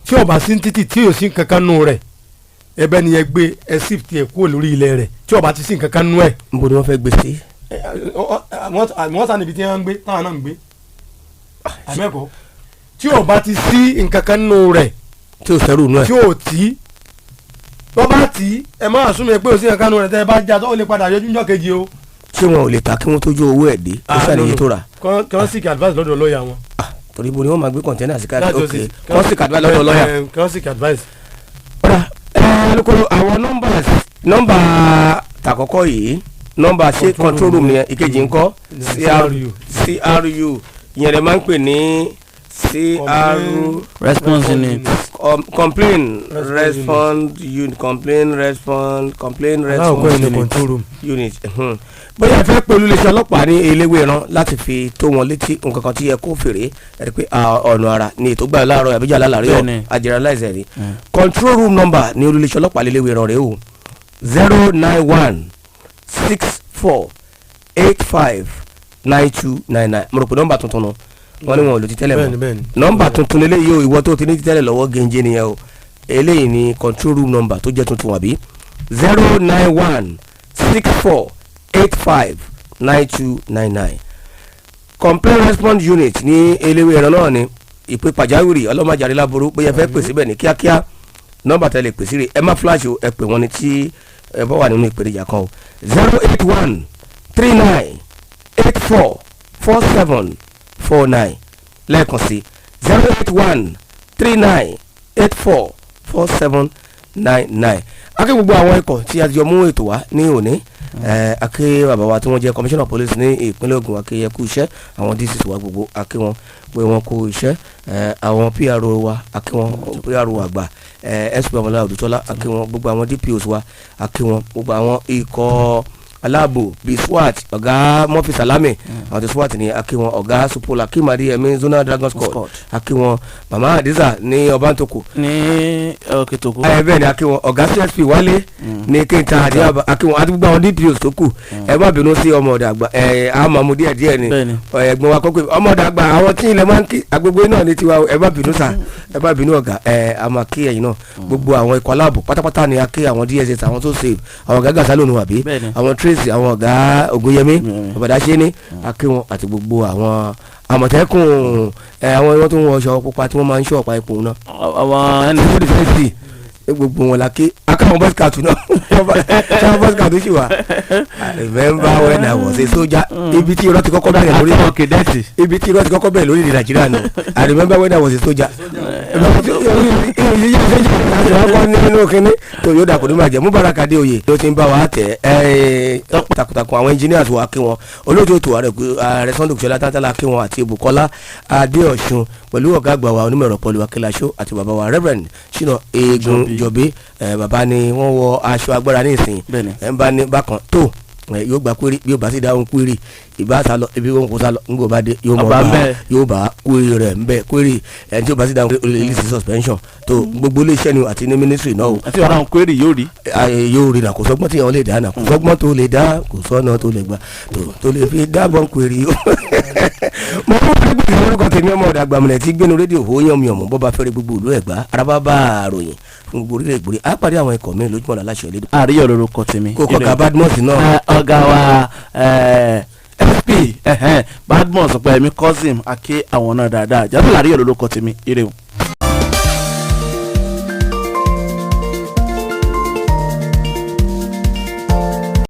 tí ò bá sí títì tí ò sí kankan nù rẹ̀ ẹbẹ́ ni ẹ gbé ẹ shift ẹ kúrò lórí ilẹ̀ rẹ̀ tí ò bá ti sí kankan nù ẹ̀. n bò ní wọ́n fẹ́ gbé sí. wọ́n sá níbi tí wọ́n ń gbé táwọn náà ń gbé àmẹ́kọ̀ọ́ tí ò bá ti sí kankan nù rẹ̀ tí ò sẹ́rù nù ẹ̀ tí ò tí tó bá tí ẹ má àsúnmọ́ pé ò sí kankan nù rẹ̀ tẹ́ ẹ bá já tó lè padà yọjú níjọ́ kejì o. ṣé wọn ò lè ta kí wọ́n tójú owó ẹ̀ dé ó ṣàlàyé tó rà. kàn seek advice lọ́dọ̀ lọ́ọ̀yà wọn. torí bo ni wọ́n máa gbé kọ̀ǹtẹ́nà sí káàkiri ok kàn seek advice lọ́dọ̀ lọ́ọ̀yà. kàn seek advice. ọ̀rà alukoro àwọn nọ́mbà tàkọ́kọ́ yìí nọ́mbà ṣé control room yẹn ìkejì ńkọ́ CRU ìyẹn rẹ̀ máa ń pè ní CRU response unit complain response unit bóyá ẹ fẹ́ pẹ̀lú iléeṣẹ́ ọlọ́pàá ní Eléwéran láti fi tó wọn létí nǹkan kan tí yẹ kó fèrè ẹ̀rí pé ọ̀nà ara ni ètò gbà láàárọ̀ àbíjà lálàrí ọ̀ àjẹrànláìsẹ̀ rí control room number ní olùléeṣẹ́ ọlọ́pàá Eléwéran rẹ̀ o 09164859299 mo rò pé nọ́mbà tuntun nù wọ́n ní wọn ò lò ti tẹ́lẹ̀ mọ́ nọ́mbà tuntun eléyìí o ìwọ tó ti ní ti tẹ́lẹ̀ lọ́wọ́ gẹ́njẹ́ nìyẹn o eléyìí ni control room number tó jẹ́ tuntun àbí 09164859299 complaint response unit ní Eléwéran náà ni ìpè pàjáwìrì ọlọ́mọdé láboró pé ẹ fẹ́ pè síbẹ̀ ní kíákíá nọ́mbà tẹ́lẹ̀ pè sí rè ẹ má flash o ẹ pè wọ́n ní tí ẹ bọ́ wà nínú ìpèníjà kan o 08139844749 lẹ́ẹ̀kan sí 08139844799. akẹ́ gbogbo àwọn ikọ̀ tí a ti jọ mú ètò wá ní òní akẹ́ bàbá wa tí wọ́n jẹ́ commissioner police ní ìpínlẹ̀ Ògùn akẹ́ yẹ kú iṣẹ́ àwọn DCs wa gbogbo akẹ́ wọn pé wọ́n kú iṣẹ́ àwọn PRO wa akẹ́ wọn PRO àgbà SP Ọmọlá Odùtọ́lá akẹ́ wọn gbogbo àwọn DPOs wa akẹ́ wọn gbogbo àwọn ikọ̀ aláàbò bíi SWAT ọ̀gá Murphy Salami àwọn ti SWAT ní akíwọn ọ̀gá Supola Kimari Emi Zona Dragon Squad akíwọn Mama Adiza ní Ọbántoko ní Okitoko bẹ́ẹ̀ ni akíwọn ọ̀gá CSP Wálé ní Kenta Adiaba akíwọn àti gbogbo àwọn DPOs tó kù ẹ má bínú sí ọmọ ọ̀dà àgbà àmọ̀mú díẹ̀ ni ẹ̀gbọ́n wa kọ́kọ́ ọmọ ọ̀dà àgbà àwọn tí ilẹ̀ máa ń kí agbègbè náà ní tiwa ẹ má bínú sà ẹ má bínú ọ̀gá àmọ́ kí ẹ̀yin náà gbogbo àwọn ikọ̀ aláàbò pátápátá ni akí àwọn DSS àwọn tó save àwọn gàgà sálónù àbí àwọn àwọn ọ̀gá Ògúnyẹmí ọ̀bàdàṣe ní akíwọn àti gbogbo àwọn àmọ̀tẹ́kùn àwọn ìwọ́n tó ń wọ ọṣọ pupa tí wọ́n máa ń ṣọ́ ọ̀pá ipò náà àwọn ẹni tó dìfẹ́ǹsì gbogbo wọn la ké akáwọn bọ́sìkàtù náà sáwọn bọ́sìkàtù sì wà I remember when I was a soldier ibi tí irọ́ ti kọ́kọ́ bẹ̀rẹ̀ lórí ibi tí irọ́ ti kọ́kọ́ bẹ̀rẹ̀ lórí Nàìjíríà nù I remember when I was a soldier nínú kínní tó yóò dàkú ní bàjẹ́ Mubarak Adéoyè ló ti ń bá wa tẹ̀ takuntakun àwọn engineers wa kí wọn olóòtú ètò ààrẹ Sunday Kòsọ́lá tántàlá kí wọn àti Bukola Adéọ̀sùn pẹ̀lú ọ̀gá àgbà wa onímọ̀ ẹ̀rọ pọ̀lú Akíláṣó àti bàbá wa Reverend Ṣínà Eégún Jọ̀bí bàbá ni wọ́n wọ aṣọ agbára ní ìsìn ẹ̀ ń bá ní bákan tó yóò gba query bí o bá sì dáhùn query ìbá sálọ ibi wọn kò sálọ ńgbò bá dé yóò bá query rẹ̀ ń bẹ query ẹni tí o bá sì dáhùn release suspension tó gbogbo iléeṣẹ́ ni àti ní ministry náà o. àti ọ̀rọ̀ query yóò rí. yóò rí na kò sọ́gbọ́n tí yẹn lè dá na kò sọ́gbọ́n tó lè dá kò sọ́nà tó lè gbà tó lè fi dábọ̀ query o. mo kọ́ pé orúkọ tèmi ọmọ ọ̀dà àgbàmọ̀lẹ̀ tí gbénu rédíò ó yàn mí ọ̀mọ̀ bọ́ bá fẹ́rẹ̀ gbogbo ìlú Ẹ̀gbá araba bá àròyìn fún gbogbo orílẹ̀ ègbòrí á pàdé àwọn ikọ̀ mi lójúmọ́ la láṣẹ lédè. àríyọ̀ lórúkọ tèmi. kò kọ́ka Badmus náà. ọ̀gá wa SP Badmus pẹ̀lú cousin akí àwọn náà dáadáa jábọ̀ àríyọ̀ lórúkọ tèmi ire o.